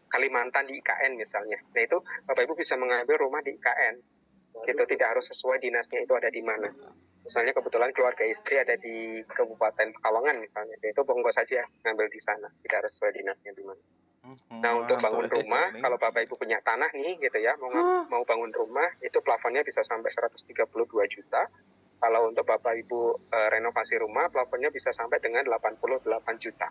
Kalimantan di IKN misalnya. Nah itu Bapak Ibu bisa mengambil rumah di IKN. Gitu, tidak harus sesuai dinasnya itu ada di mana. Misalnya kebetulan keluarga istri ada di Kabupaten Pekalongan misalnya, itu monggo saja ngambil di sana, tidak harus sesuai dinasnya di mana. Nah untuk bangun rumah, kalau Bapak Ibu punya tanah nih gitu ya, mau bangun rumah, itu plafonnya bisa sampai 132 juta. Kalau untuk Bapak Ibu renovasi rumah, plafonnya bisa sampai dengan 88 juta.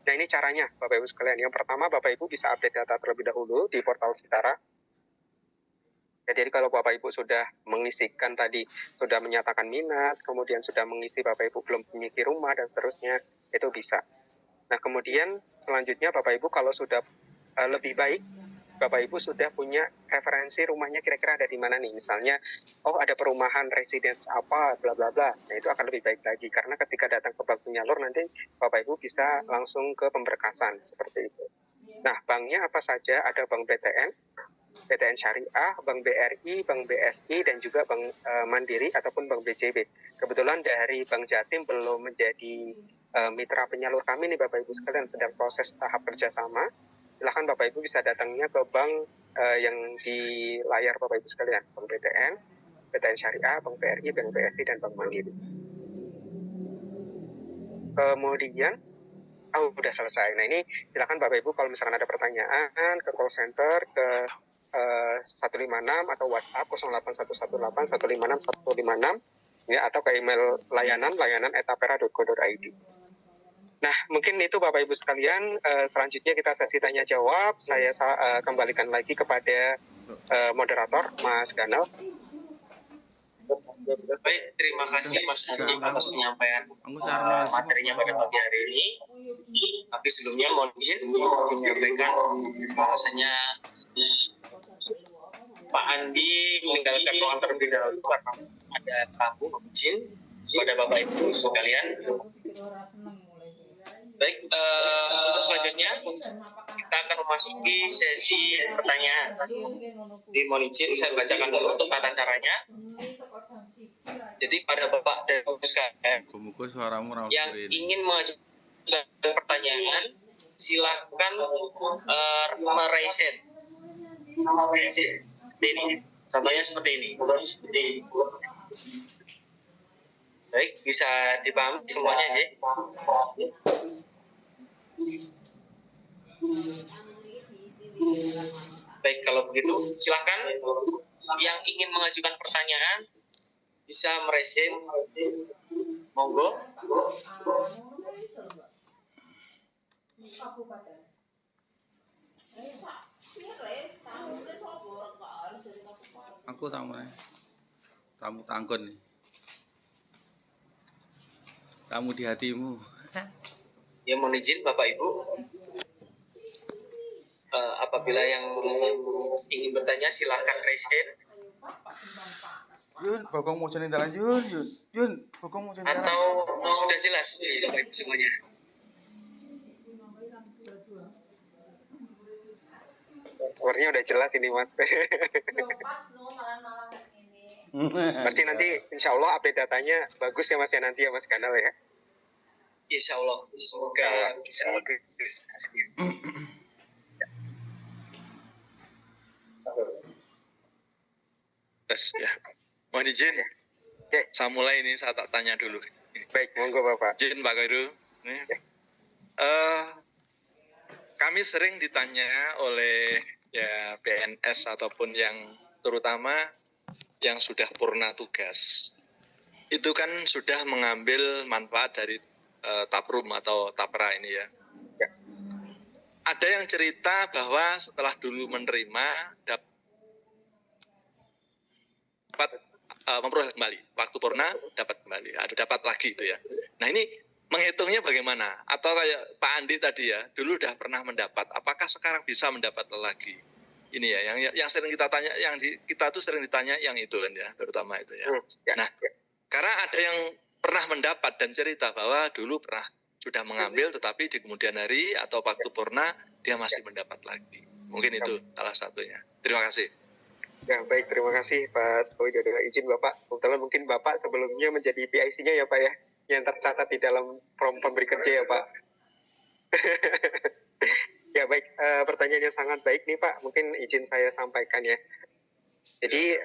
Nah ini caranya Bapak Ibu sekalian. Yang pertama Bapak Ibu bisa update data terlebih dahulu di portal Sitara. Ya, jadi kalau Bapak Ibu sudah mengisikan tadi, sudah menyatakan minat, kemudian sudah mengisi Bapak Ibu belum memiliki rumah dan seterusnya, itu bisa. Nah kemudian selanjutnya Bapak Ibu kalau sudah lebih baik, Bapak Ibu sudah punya referensi rumahnya kira-kira ada di mana nih. Misalnya, oh ada perumahan residence apa, bla bla bla. Nah itu akan lebih baik lagi, karena ketika datang ke bank penyalur nanti Bapak Ibu bisa langsung ke pemberkasan, seperti itu. Nah banknya apa saja? Ada Bank BTN Syariah, Bank BRI, Bank BSI, dan juga Bank Mandiri ataupun Bank BJB. Kebetulan dari Bank Jatim belum menjadi mitra penyalur kami nih Bapak Ibu sekalian, sedang proses tahap kerjasama. Silahkan Bapak Ibu bisa datangnya ke bank yang di layar Bapak Ibu sekalian, Bank BTN Syariah, Bank BRI, Bank BSI, dan Bank Mandiri. Kemudian, oh udah selesai. Nah ini silakan Bapak Ibu kalau misalkan ada pertanyaan ke call center, ke 156 atau WhatsApp 08118 156 156 ya, atau ke email layanan@tapera.co.id. Nah, mungkin itu Bapak Ibu sekalian. Selanjutnya kita sesi tanya jawab. Saya kembalikan lagi kepada moderator Mas Ganal. Baik, terima kasih Mas Najib atas penyampaian materinya pada pagi hari ini. Tapi sebelumnya mohon izin menyampaikan bahwasanya Pak Andi meninggalkan ruangan terlebih dahulu karena ada tamu izin pada Bapak Ibu sekalian. Baik, untuk selanjutnya kita akan memasuki sesi pertanyaan. Mohon izin saya bacakan dulu untuk tata caranya. Jadi pada Bapak dan Ibu sekalian yang ingin mengajukan pertanyaan, silahkan meraise hand. Contohnya seperti ini. Baik, bisa dipahami semuanya ya. Baik, kalau begitu silakan yang ingin mengajukan pertanyaan bisa meraise hand. Monggo. Aku tamu tanggon nih. Tamu di hatimu. Ya, mohon izin Bapak Ibu. Apabila yang ingin bertanya silahkan raise hand. Yun, Bokong mau jalan Yun, Bokong mau jalan. Atau sudah jelas Bapak Ibu semuanya? Sebenarnya udah jelas ini Mas. Berarti nanti insya Allah update datanya bagus ya Mas ya nanti ya Mas Ganal ya. Insya Allah semoga bisa bagus hasilnya. Tes ya. Mohon izin. Ya. Saya mulai ini, saya tak tanya dulu. Baik, monggo Bapak. Izin Pak Khairu. Ya. Kami sering ditanya oleh ya PNS ataupun yang terutama yang sudah purna tugas. Itu kan sudah mengambil manfaat dari taprum atau tapra ini ya. Ya. Ada yang cerita bahwa setelah dulu menerima dapat memperoleh kembali, waktu purna dapat kembali, ada dapat lagi itu ya. Nah ini menghitungnya bagaimana? Atau kayak Pak Andi tadi ya, dulu udah pernah mendapat, apakah sekarang bisa mendapat lagi? Ini ya, yang sering kita tanya, kita tuh sering ditanya yang itu kan ya, terutama itu ya. Nah, karena ada yang pernah mendapat dan cerita bahwa dulu pernah sudah mengambil, tetapi di kemudian hari atau waktu purna dia masih mendapat lagi. Mungkin itu salah satunya. Terima kasih. Ya, baik, terima kasih Pak Widodo. Izin Bapak, kebetulan mungkin Bapak sebelumnya menjadi PIC-nya ya Pak ya, yang tercatat di dalam pemberi kerja ya Pak. Ya baik, pertanyaannya sangat baik nih Pak, mungkin izin saya sampaikan ya. Jadi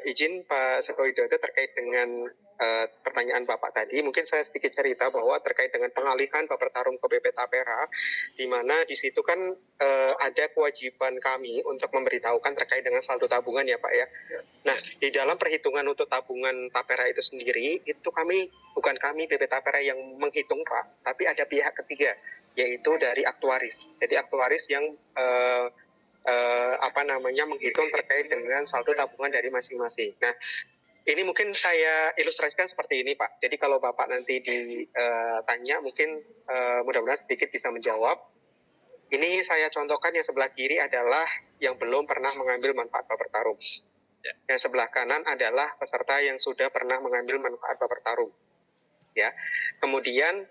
izin Pak Widodo terkait dengan pertanyaan Bapak tadi, mungkin saya sedikit cerita bahwa terkait dengan pengalihan Bapak Tarum ke BP Tapera, di mana di situ kan ada kewajiban kami untuk memberitahukan terkait dengan saldo tabungan ya Pak ya. Nah, di dalam perhitungan untuk tabungan Tapera itu sendiri, itu bukan kami BP Tapera yang menghitung Pak, tapi ada pihak ketiga, yaitu dari aktuaris. Jadi aktuaris yang menghitung terkait dengan saldo tabungan dari masing-masing. Nah, ini mungkin saya ilustrasikan seperti ini Pak. Jadi kalau Bapak nanti ditanya, mungkin mudah-mudahan sedikit bisa menjawab. Ini saya contohkan yang sebelah kiri adalah yang belum pernah mengambil manfaat Bapak Tarum. Ya. Yang sebelah kanan adalah peserta yang sudah pernah mengambil manfaat Bapak Tarum. Ya. Kemudian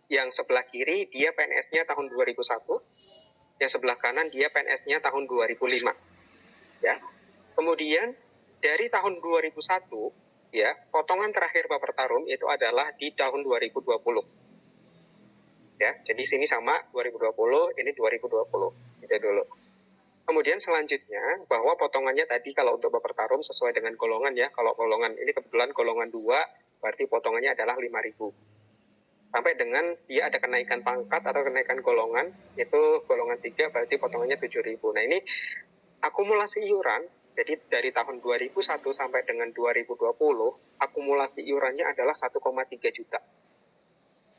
yang sebelah kiri dia PNS-nya tahun 2001. Yang sebelah kanan dia PNS-nya tahun 2005. Ya. Kemudian dari tahun 2001 ya, potongan terakhir Bapak Tarum itu adalah di tahun 2020. Ya, jadi sini sama 2020, ini 2020. Itu dulu. Kemudian selanjutnya bahwa potongannya tadi kalau untuk Bapak Tarum sesuai dengan golongan ya. Kalau golongan ini kebetulan golongan 2, berarti potongannya adalah 5.000. Sampai dengan dia ada kenaikan pangkat atau kenaikan golongan, itu golongan 3 berarti potongannya 7.000. Nah ini akumulasi iuran, jadi dari tahun 2001 sampai dengan 2020, akumulasi iurannya adalah 1,3 juta.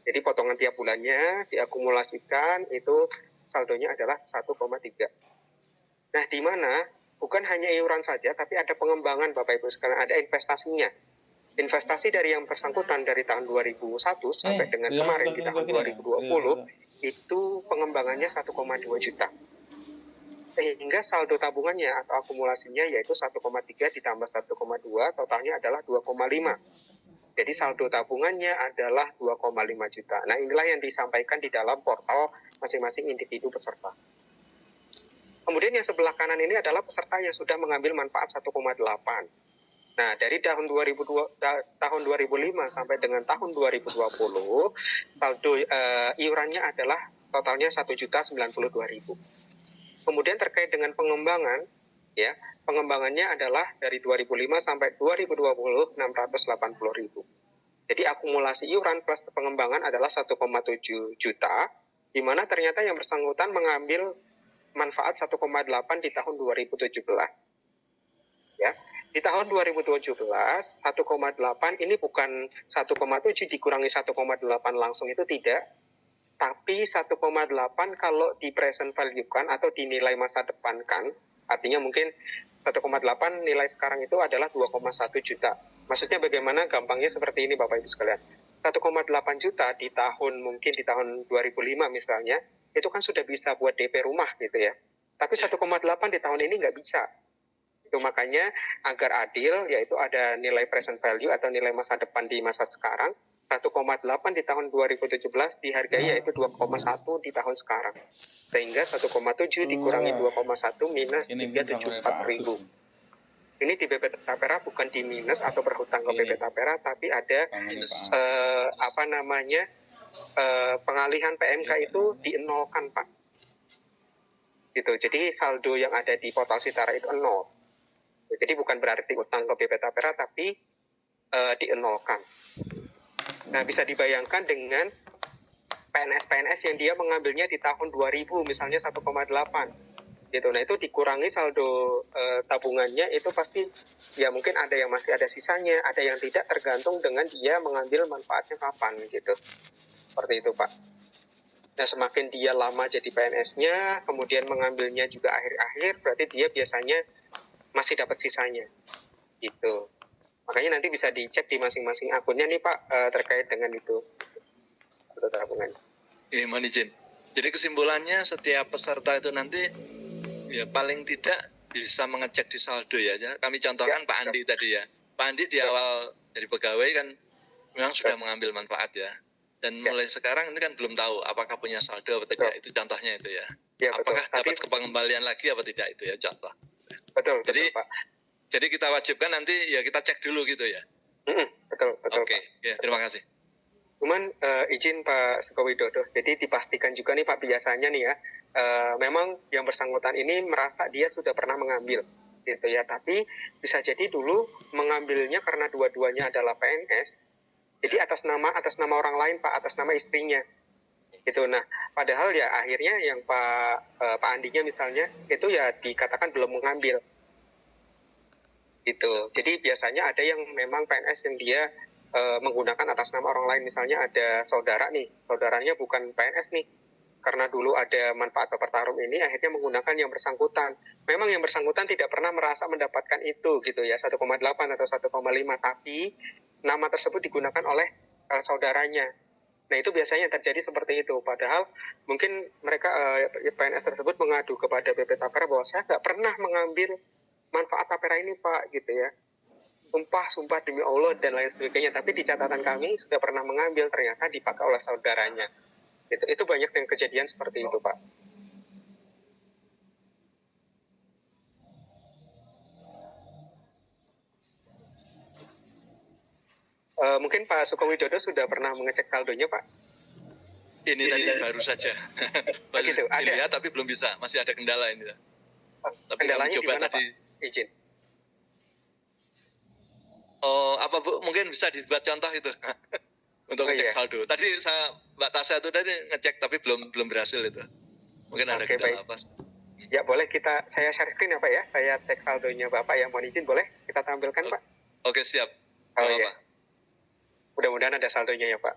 Jadi potongan tiap bulannya diakumulasikan, itu saldonya adalah 1,3. Nah di mana bukan hanya iuran saja, tapi ada pengembangan Bapak Ibu sekalian, ada investasinya. Investasi dari yang bersangkutan dari tahun 2001 sampai dengan kemarin di tahun 2020 itu pengembangannya 1,2 juta. Sehingga saldo tabungannya atau akumulasinya yaitu 1,3 ditambah 1,2 totalnya adalah 2,5. Jadi saldo tabungannya adalah 2,5 juta. Nah inilah yang disampaikan di dalam portal masing-masing individu peserta. Kemudian yang sebelah kanan ini adalah peserta yang sudah mengambil manfaat 1,8. Nah, dari tahun 2005 sampai dengan tahun 2020, saldo iurannya adalah totalnya 1.092.000. Kemudian terkait dengan pengembangan, ya, pengembangannya adalah dari 2005 sampai 2020 680.000. Jadi akumulasi iuran plus pengembangan adalah 1,7 juta, di mana ternyata yang bersangkutan mengambil manfaat 1,8 di tahun 2017. Ya. Di tahun 2017, 1,8 ini bukan 1,7 dikurangi 1,8 langsung, itu tidak. Tapi 1,8 kalau di present value kan atau dinilai masa depan kan, artinya mungkin 1,8 nilai sekarang itu adalah 2,1 juta. Maksudnya bagaimana? Gampangnya seperti ini Bapak Ibu sekalian. 1,8 juta di tahun 2005 misalnya, itu kan sudah bisa buat DP rumah gitu ya. Tapi 1,8 di tahun ini nggak bisa. Itu makanya agar adil, yaitu ada nilai present value atau nilai masa depan di masa sekarang, 1,8 di tahun 2017 dihargai yaitu 2,1 di tahun sekarang. Sehingga 1,7 dikurangi 2,1 minus 374.000. Ini di BP Tapera bukan di minus atau berhutang ke BP Tapera, tapi ada pengalihan PMK itu dienolkan Pak. Gitu. Jadi saldo yang ada di portal Sitara itu 0. Jadi bukan berarti utang ke BP Tapera, tapi dienolkan. Nah, bisa dibayangkan dengan PNS-PNS yang dia mengambilnya di tahun 2000 misalnya 1,8 gitu. Nah, itu dikurangi saldo tabungannya, itu pasti ya mungkin ada yang masih ada sisanya, ada yang tidak, tergantung dengan dia mengambil manfaatnya kapan gitu. Seperti itu Pak. Nah, semakin dia lama jadi PNS-nya, kemudian mengambilnya juga akhir-akhir, berarti dia biasanya masih dapat sisanya gitu. Makanya nanti bisa dicek di masing-masing akunnya nih Pak, terkait dengan itu tabungan. Ini mohon izin. Jadi kesimpulannya setiap peserta itu nanti ya paling tidak bisa mengecek di saldo ya. Kami contohkan Pak Andi tadi ya. Pak Andi di awal dari pegawai kan memang sudah mengambil manfaat ya. Dan mulai sekarang ini kan belum tahu apakah punya saldo atau tidak. Itu contohnya itu ya. Apakah dapat kepengembalian lagi apa tidak itu ya contoh. Betul, jadi, Pak. Jadi kita wajibkan nanti ya kita cek dulu gitu ya. Betul. Oke, ya terima kasih. Cuman izin Pak Suko Widodo, jadi dipastikan juga nih Pak, biasanya nih ya, memang yang bersangkutan ini merasa dia sudah pernah mengambil, gitu ya. Tapi bisa jadi dulu mengambilnya karena dua-duanya adalah PNS, jadi atas nama orang lain Pak, atas nama istrinya, gitu. Nah, padahal ya akhirnya yang Pak Andinya misalnya itu ya dikatakan belum mengambil, gitu. Jadi biasanya ada yang memang PNS yang dia menggunakan atas nama orang lain, misalnya ada saudara nih, saudaranya bukan PNS nih, karena dulu ada manfaat Bapertarum ini, akhirnya menggunakan yang bersangkutan. Memang yang bersangkutan tidak pernah merasa mendapatkan itu gitu ya, 1,8 atau 1,5, tapi nama tersebut digunakan oleh saudaranya. Nah, itu biasanya terjadi seperti itu, padahal mungkin mereka PNS tersebut mengadu kepada BP Tapera bahwa saya nggak pernah mengambil manfaat Tapera ini Pak, gitu ya. Sumpah demi Allah dan lain sebagainya, tapi di catatan kami sudah pernah mengambil, ternyata dipakai oleh saudaranya. Itu banyak yang kejadian seperti itu Pak. Mungkin Pak Suko Widodo sudah pernah mengecek saldonya Pak? Ini tadi baru saja. Baru gitu, dilihat tapi belum bisa, masih ada kendala ini. Tapi kendalanya kami coba dimana, tadi. Pak? Izin. Oh, apa Bu, mungkin bisa dibuat contoh itu untuk ngecek saldo. Tadi Mbak Tasya itu tadi ngecek tapi belum berhasil itu. Mungkin ada kendala apa? Ya boleh saya share screen ya Pak ya. Saya cek saldonya Bapak yang mohon izin, boleh kita tampilkan Pak? Oke, siap. Oh iya. Mudah-mudahan ada saldonya ya Pak.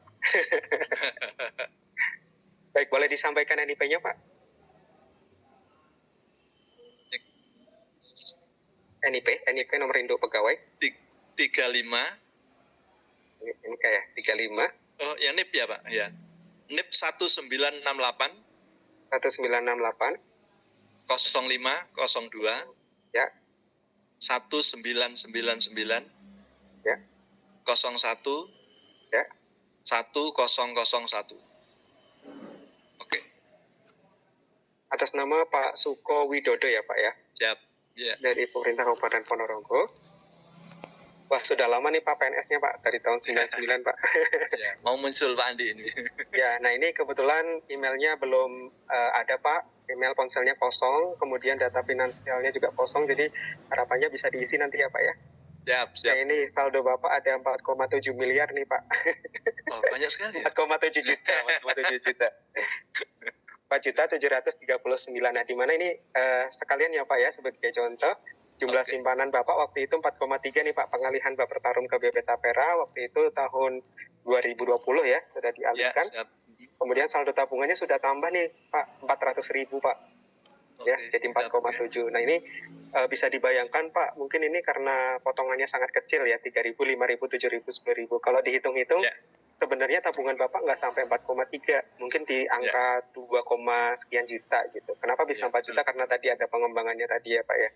Baik, boleh disampaikan NIP-nya Pak? NIP nomor induk pegawai 35. Ini kayak 35. Oh, ya NIP ya Pak, ya. NIP 1968 1968 0502 ya 1999 ya 01 ya 1001. Oke. Atas nama Pak Suko Widodo ya Pak ya. Siap. Ya. Dari pemerintah Kabupaten Ponorogo. Wah, sudah lama nih Pak PNS-nya Pak, dari tahun 99 Pak. Ya, mau muncul Pak Andi ini. Ya, nah ini kebetulan emailnya belum ada Pak, email ponselnya kosong, kemudian data finansialnya juga kosong, jadi harapannya bisa diisi nanti ya Pak ya. Siap. Nah ini saldo Bapak ada 4,7 miliar nih Pak. Oh, banyak sekali ya? 4,7 juta, 4,7 juta. 4.739. Nah, di mana ini sekalian ya Pak ya, sebagai contoh, jumlah simpanan Bapak waktu itu 4,3 nih Pak, pengalihan Bapertarum ke BP Tapera waktu itu tahun 2020 ya, sudah dialihkan. Ya, kemudian saldo tabungannya sudah tambah nih Pak, 400.000 Pak. Ya, jadi 4,7. Nah, ini bisa dibayangkan Pak, mungkin ini karena potongannya sangat kecil ya, 3.000, 5.000, 7.000, 10.000. Kalau dihitung-hitung, sebenarnya tabungan Bapak nggak sampai 4,3, mungkin di angka 2, sekian juta gitu. Kenapa bisa 4 juta? Karena tadi ada pengembangannya tadi ya Pak ya.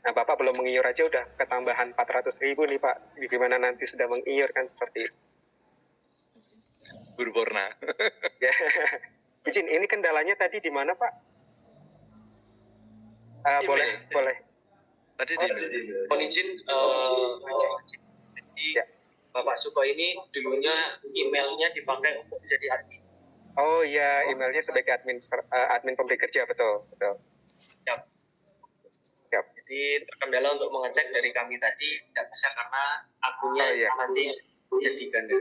Nah, Bapak belum mengiur aja udah ketambahan 400.000 nih Pak. Gimana nanti sudah mengiur kan seperti itu. Purna. Ya. Izin, ini kendalanya tadi di mana Pak? Boleh. Tadi di mohon izin Bapak Suko ini dulunya emailnya dipakai untuk menjadi admin. Oh iya, emailnya sebagai admin pemberi kerja, betul, betul. Siap. Siap. Jadi terkendala untuk mengecek dari kami tadi tidak bisa karena akunnya nanti jadi ganda.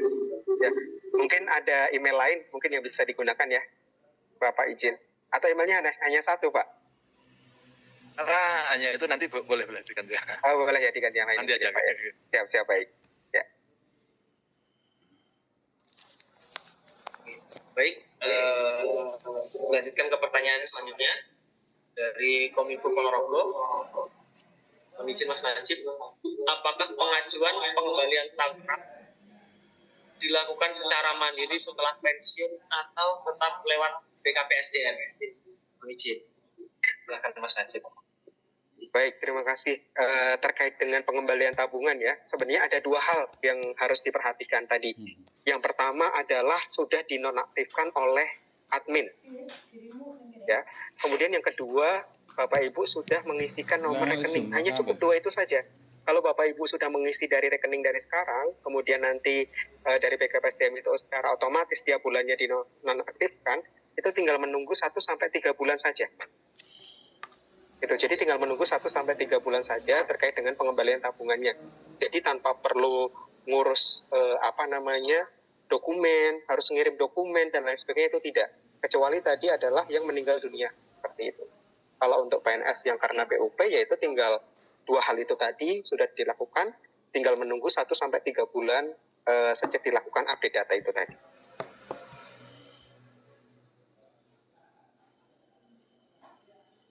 Ya, mungkin ada email lain mungkin yang bisa digunakan ya, Bapak izin. Atau emailnya hanya satu, Pak? Karena hanya itu nanti boleh diganti. Oh, boleh ya diganti yang lain. Nanti aja. Pak, ya. Siap, baik. Ya. Baik, lanjutkan ke pertanyaan selanjutnya dari Kominfo Ponorogo. Izin Mas Najib, apakah pengajuan pengembalian tangkap dilakukan secara mandiri setelah pensiun atau tetap lewat BKPSDM? Izin, silakan Mas Najib. Baik, terima kasih. Terkait dengan pengembalian tabungan ya, sebenarnya ada dua hal yang harus diperhatikan tadi. Yang pertama adalah sudah dinonaktifkan oleh admin. Ya. Kemudian yang kedua, Bapak Ibu sudah mengisikan nomor rekening. Hanya cukup dua itu saja. Kalau Bapak Ibu sudah mengisi dari rekening dari sekarang, kemudian nanti dari BKPSDM itu secara otomatis tiap bulannya dinonaktifkan, itu tinggal menunggu 1-3 bulan saja. Gitu. Jadi tinggal menunggu 1-3 bulan saja terkait dengan pengembalian tabungannya. Jadi tanpa perlu ngurus dokumen, harus ngirim dokumen dan lain sebagainya, itu tidak. Kecuali tadi adalah yang meninggal dunia seperti itu. Kalau untuk PNS yang karena PUP, yaitu tinggal dua hal itu tadi sudah dilakukan, tinggal menunggu 1-3 bulan sejak dilakukan update data itu tadi.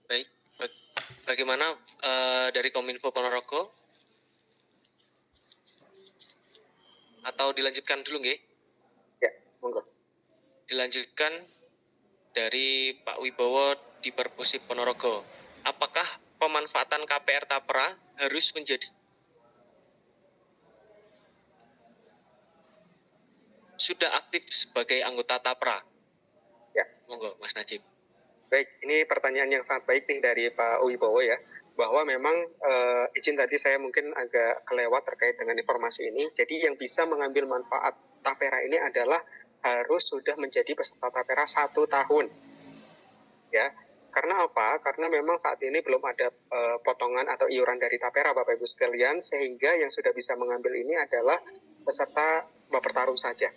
Baik, bagaimana dari Kominfo Ponorogo? Atau dilanjutkan dulu nggih? Ya, monggo. Dilanjutkan dari Pak Wibowo di Perpusip Ponorogo. Apakah pemanfaatan KPR Tapera harus menjadi sudah aktif sebagai anggota Tapera? Ya, monggo Mas Najib. Baik, ini pertanyaan yang sangat baik nih dari Pak Wibowo ya, bahwa memang izin tadi saya mungkin agak kelewat terkait dengan informasi ini. Jadi yang bisa mengambil manfaat Tapera ini adalah harus sudah menjadi peserta Tapera 1 tahun. Ya, karena apa? Karena memang saat ini belum ada potongan atau iuran dari Tapera, Bapak Ibu sekalian, sehingga yang sudah bisa mengambil ini adalah peserta Bapertarum saja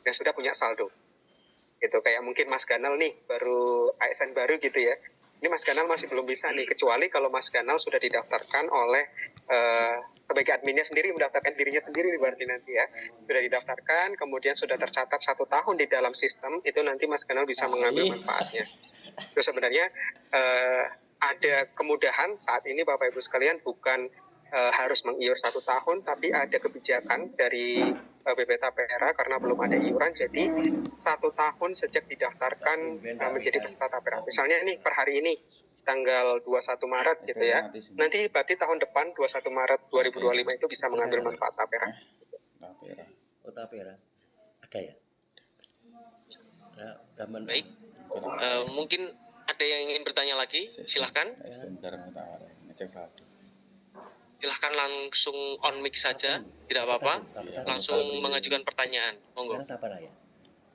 yang sudah punya saldo. Gitu, kayak mungkin Mas Ganal nih, baru ASN baru gitu ya. Ini Mas Ganal masih belum bisa nih, kecuali kalau Mas Ganal sudah didaftarkan oleh sebagai adminnya sendiri, mendaftarkan dirinya sendiri berarti nanti ya. Sudah didaftarkan, kemudian sudah tercatat 1 tahun di dalam sistem, itu nanti Mas Ganal bisa mengambil manfaatnya. Terus sebenarnya ada kemudahan saat ini Bapak Ibu sekalian, bukan harus mengiur 1 tahun, tapi ada kebijakan dari BP Tapera karena belum ada iuran, jadi 1 tahun sejak didaftarkan menjadi peserta Tapera. Misalnya nih per hari ini tanggal 21 Maret gitu ya, nanti berarti tahun depan 21 Maret 2025 itu bisa mengambil manfaat Tapera. Oh, Tapera ada ya? Baik, mungkin ada yang ingin bertanya lagi, silahkan. Silahkan langsung on mic saja, tidak apa-apa. Langsung mengajukan pertanyaan, monggo.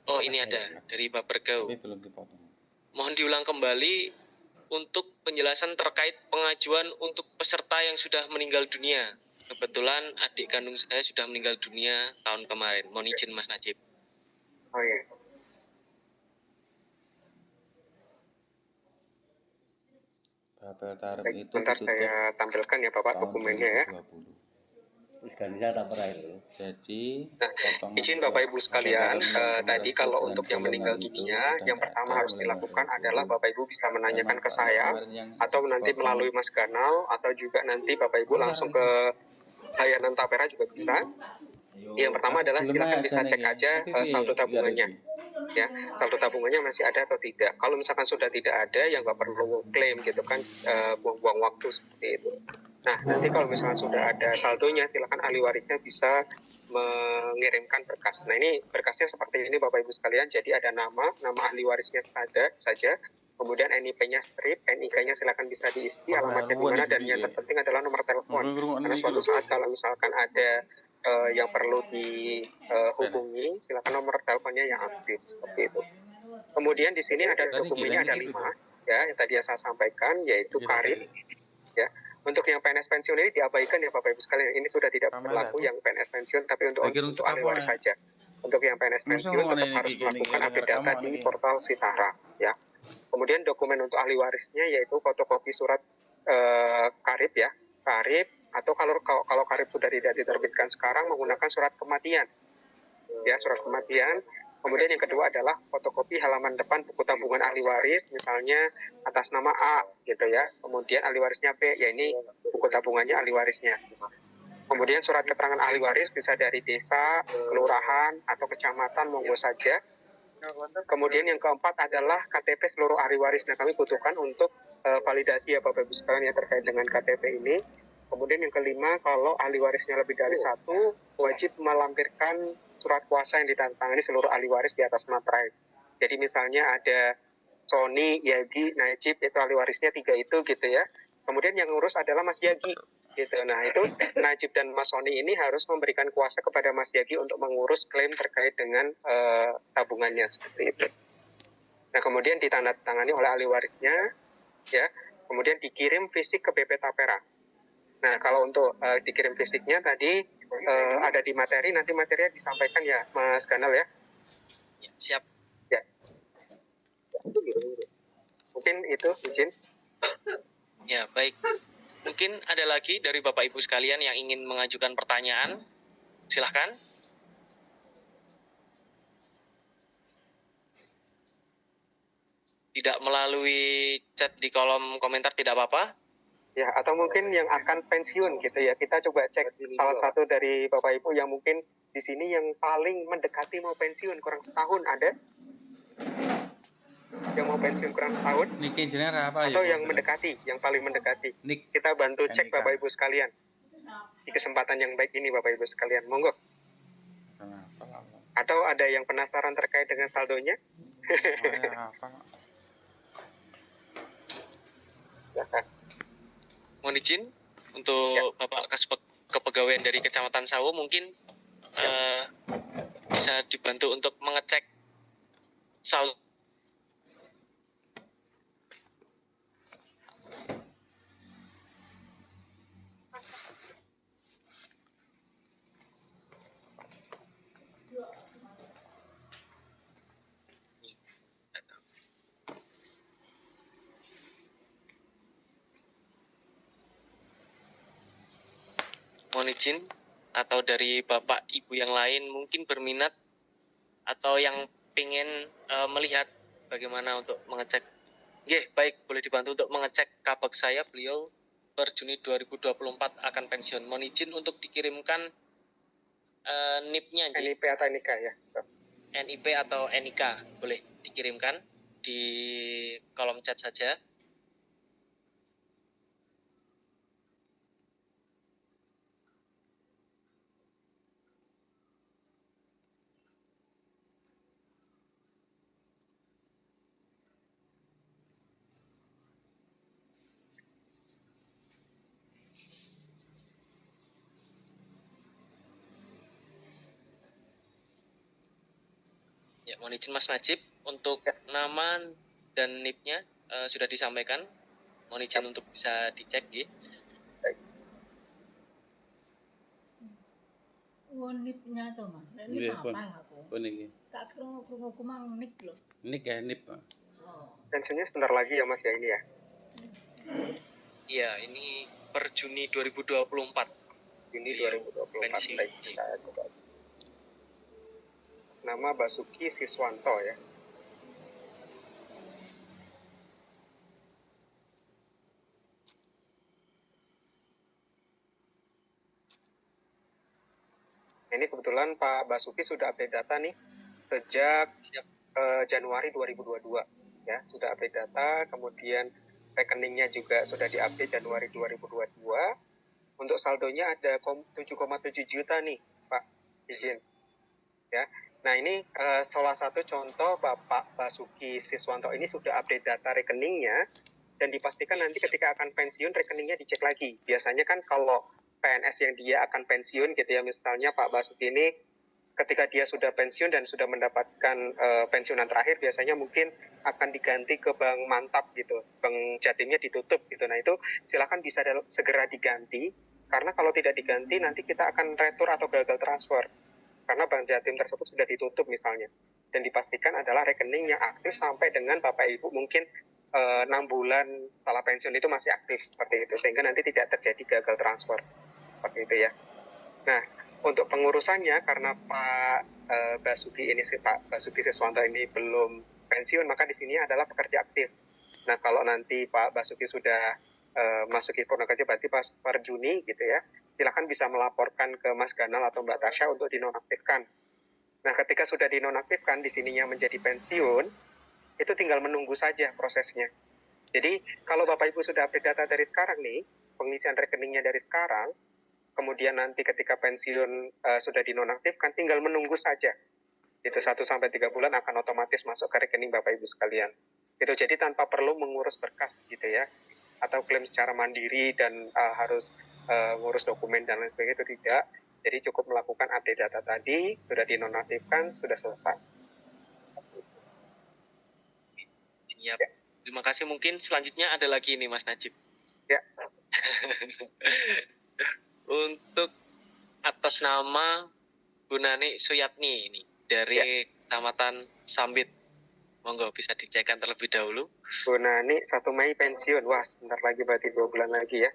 Oh, ini ada dari Pak Bergau. Mohon diulang kembali untuk penjelasan terkait pengajuan untuk peserta yang sudah meninggal dunia. Kebetulan adik kandung saya sudah meninggal dunia tahun kemarin. Mohon izin Mas Najib. Oh iya. Baik, bentar saya tampilkan ya Bapak dokumennya ya. Jadi, izin Bapak Ibu sekalian, tadi kalau untuk yang meninggal dunia, yang pertama harus dilakukan adalah Bapak Ibu bisa menanyakan ke saya, atau nanti melalui Mas Ganal, atau juga nanti Bapak Ibu langsung ke layanan Tapera juga bisa. Yang pertama adalah silakan bisa cek aja saldo tabungannya. Ya, saldo tabungannya masih ada atau tidak. Kalau misalkan sudah tidak ada, ya nggak perlu klaim gitu kan, buang-buang waktu seperti itu. Nah, nanti kalau misalkan sudah ada saldonya, silakan ahli warisnya bisa mengirimkan berkas. Nah, ini berkasnya seperti ini Bapak Ibu sekalian. Jadi ada nama ahli warisnya saja. Kemudian NIP-nya strip, NIK-nya silakan bisa diisi, alamatnya di mana, dan yang terpenting adalah nomor telepon. Karena suatu saat kalau misalkan ada yang perlu dihubungi, silakan nomor teleponnya yang aktif seperti itu. Kemudian di sini ada dokumennya ada 5 ya yang tadi saya sampaikan, yaitu karib ya. Untuk yang PNS pensiun ini diabaikan ya Bapak Ibu sekalian, ini sudah tidak berlaku yang PNS pensiun, tapi untuk ahli waris saja. Untuk yang PNS pensiun tetap harus melakukan update data di portal Sitara ya. Kemudian dokumen untuk ahli warisnya yaitu fotokopi surat karib ya, karib, atau kalau karib sudah tidak diterbitkan sekarang menggunakan surat kematian ya, surat kematian. Kemudian yang kedua adalah fotokopi halaman depan buku tabungan ahli waris, misalnya atas nama A gitu ya. Kemudian ahli warisnya B, ya ini buku tabungannya ahli warisnya. Kemudian surat keterangan ahli waris bisa dari desa, kelurahan, atau kecamatan, monggo saja. Kemudian yang keempat adalah KTP seluruh ahli waris. Nah, kami butuhkan untuk validasi ya Bapak Ibu sekalian yang terkait dengan KTP ini. Kemudian yang kelima, kalau ahli warisnya lebih dari 1, wajib melampirkan surat kuasa yang ditandatangani seluruh ahli waris di atas materai. Jadi misalnya ada Sony, Yagi, Najib, itu ahli warisnya 3 itu gitu ya. Kemudian yang ngurus adalah Mas Yagi gitu. Nah itu Najib dan Mas Sony ini harus memberikan kuasa kepada Mas Yagi untuk mengurus klaim terkait dengan tabungannya seperti itu. Nah kemudian ditandatangani oleh ahli warisnya ya. Kemudian dikirim fisik ke BP Tapera. Nah, kalau untuk dikirim fisiknya tadi ada di materi, nanti materinya disampaikan ya, Mas Ganal ya. Ya, siap. Ya. Mungkin itu, izin. Ya, baik. Mungkin ada lagi dari Bapak Ibu sekalian yang ingin mengajukan pertanyaan. Silahkan. Tidak melalui chat di kolom komentar tidak apa-apa. Ya, atau mungkin yang akan pensiun gitu ya. Kita coba cek salah satu dari Bapak Ibu yang mungkin di sini yang paling mendekati mau pensiun, kurang setahun ada? Yang mau pensiun kurang setahun? Niki jenengan apa ya? Atau yang mendekati, yang paling mendekati? Nik. Kita bantu cek Bapak Ibu sekalian. Di kesempatan yang baik ini Bapak Ibu sekalian, monggo. Atau ada yang penasaran terkait dengan saldonya? Silakan. Mohon izin untuk Ya. Bapak Kepegawaian dari Kecamatan Sawo mungkin bisa dibantu untuk mengecek saldo. Mohon izin atau dari Bapak Ibu yang lain mungkin berminat atau yang ingin melihat bagaimana untuk mengecek. Baik, boleh dibantu untuk mengecek kabak saya, beliau per Juni 2024 akan pensiun. Mohon izin untuk dikirimkan NIP-nya, NIP atau NIK ya? NIP atau NIK boleh dikirimkan di kolom chat saja. Ya, mohon izin Mas Najib untuk nama dan NIP-nya sudah disampaikan. Mohon izin untuk bisa dicek ya. Oh, NIP-nya tuh Mas. NIP Nggih, apa pun. lah aku? Pun iki. Tak krungu-krungu mang NIP loh. Nik ya, nip. Oh. Pensiunnya sebentar lagi ya Mas ya ini ya? Iya, ini per Juni 2024. Juni 2024. Pensiun. Baik, kita coba. Nama Basuki Siswanto ya. Ini kebetulan Pak Basuki sudah update data nih sejak Januari 2022 ya, sudah update data, kemudian rekeningnya juga sudah diupdate Januari 2022. Untuk saldonya ada 7,7 juta nih Pak, izin ya. Nah ini salah satu contoh Bapak Basuki Siswanto ini sudah update data rekeningnya dan dipastikan nanti ketika akan pensiun rekeningnya dicek lagi. Biasanya kan kalau PNS yang dia akan pensiun gitu ya, misalnya Pak Basuki ini ketika dia sudah pensiun dan sudah mendapatkan pensiunan terakhir, biasanya mungkin akan diganti ke bank mantap gitu, bank Jatimnya ditutup gitu. Nah itu silakan bisa segera diganti, karena kalau tidak diganti nanti kita akan retur atau gagal transfer, karena bank Jatim tersebut sudah ditutup misalnya, dan dipastikan adalah rekening yang aktif sampai dengan Bapak Ibu mungkin 6 bulan setelah pensiun itu masih aktif seperti itu, sehingga nanti tidak terjadi gagal transfer seperti itu ya. Nah, untuk pengurusannya karena Pak Basuki ini Pak Basuki Siswanto ini belum pensiun, maka di sini adalah pekerja aktif. Nah, kalau nanti Pak Basuki sudah masuki purna kerja berarti pas per Juni gitu ya, silakan bisa melaporkan ke Mas Ganal atau Mbak Tasya untuk dinonaktifkan. Nah, ketika sudah dinonaktifkan, di sininya menjadi pensiun, itu tinggal menunggu saja prosesnya. Jadi kalau Bapak Ibu sudah update data dari sekarang nih, pengisian rekeningnya dari sekarang, kemudian nanti ketika pensiun sudah dinonaktifkan, tinggal menunggu saja. Itu 1 sampai 3 bulan akan otomatis masuk ke rekening Bapak Ibu sekalian. Itu jadi tanpa perlu mengurus berkas gitu ya, atau klaim secara mandiri dan harus ngurus dokumen dan lain sebagainya, itu tidak. Jadi cukup melakukan update data tadi, sudah dinonaktifkan, sudah selesai. Siap. Terima kasih. Mungkin selanjutnya ada lagi nih Mas Najib. Ya. Untuk atas nama Bu Nani Suyatni ini dari Kecamatan Sambit. Monggo bisa dicekkan terlebih dahulu. Bu Nani 1 Mei pensiun. Wah, sebentar lagi berarti 2 bulan lagi ya.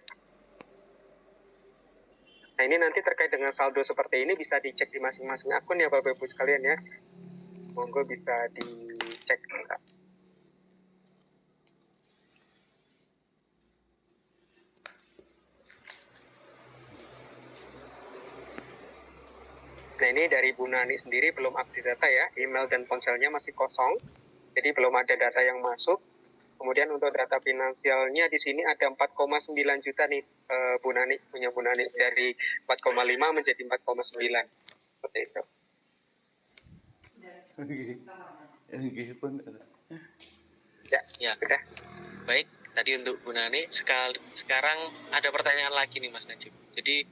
Nah, ini nanti terkait dengan saldo seperti ini bisa dicek di masing-masing akun ya Bapak Ibu sekalian ya. Monggo bisa dicek. Nah, ini dari Bu Nani sendiri belum update data ya, email dan ponselnya masih kosong, jadi belum ada data yang masuk. Kemudian untuk data finansialnya di sini ada 4,9 juta nih, Bu Nani, punya Bu Nani, dari 4,5 menjadi 4,9, seperti itu. Ya, sudah. Baik, tadi untuk Bu Nani. Sekarang ada pertanyaan lagi nih Mas Najib. Jadi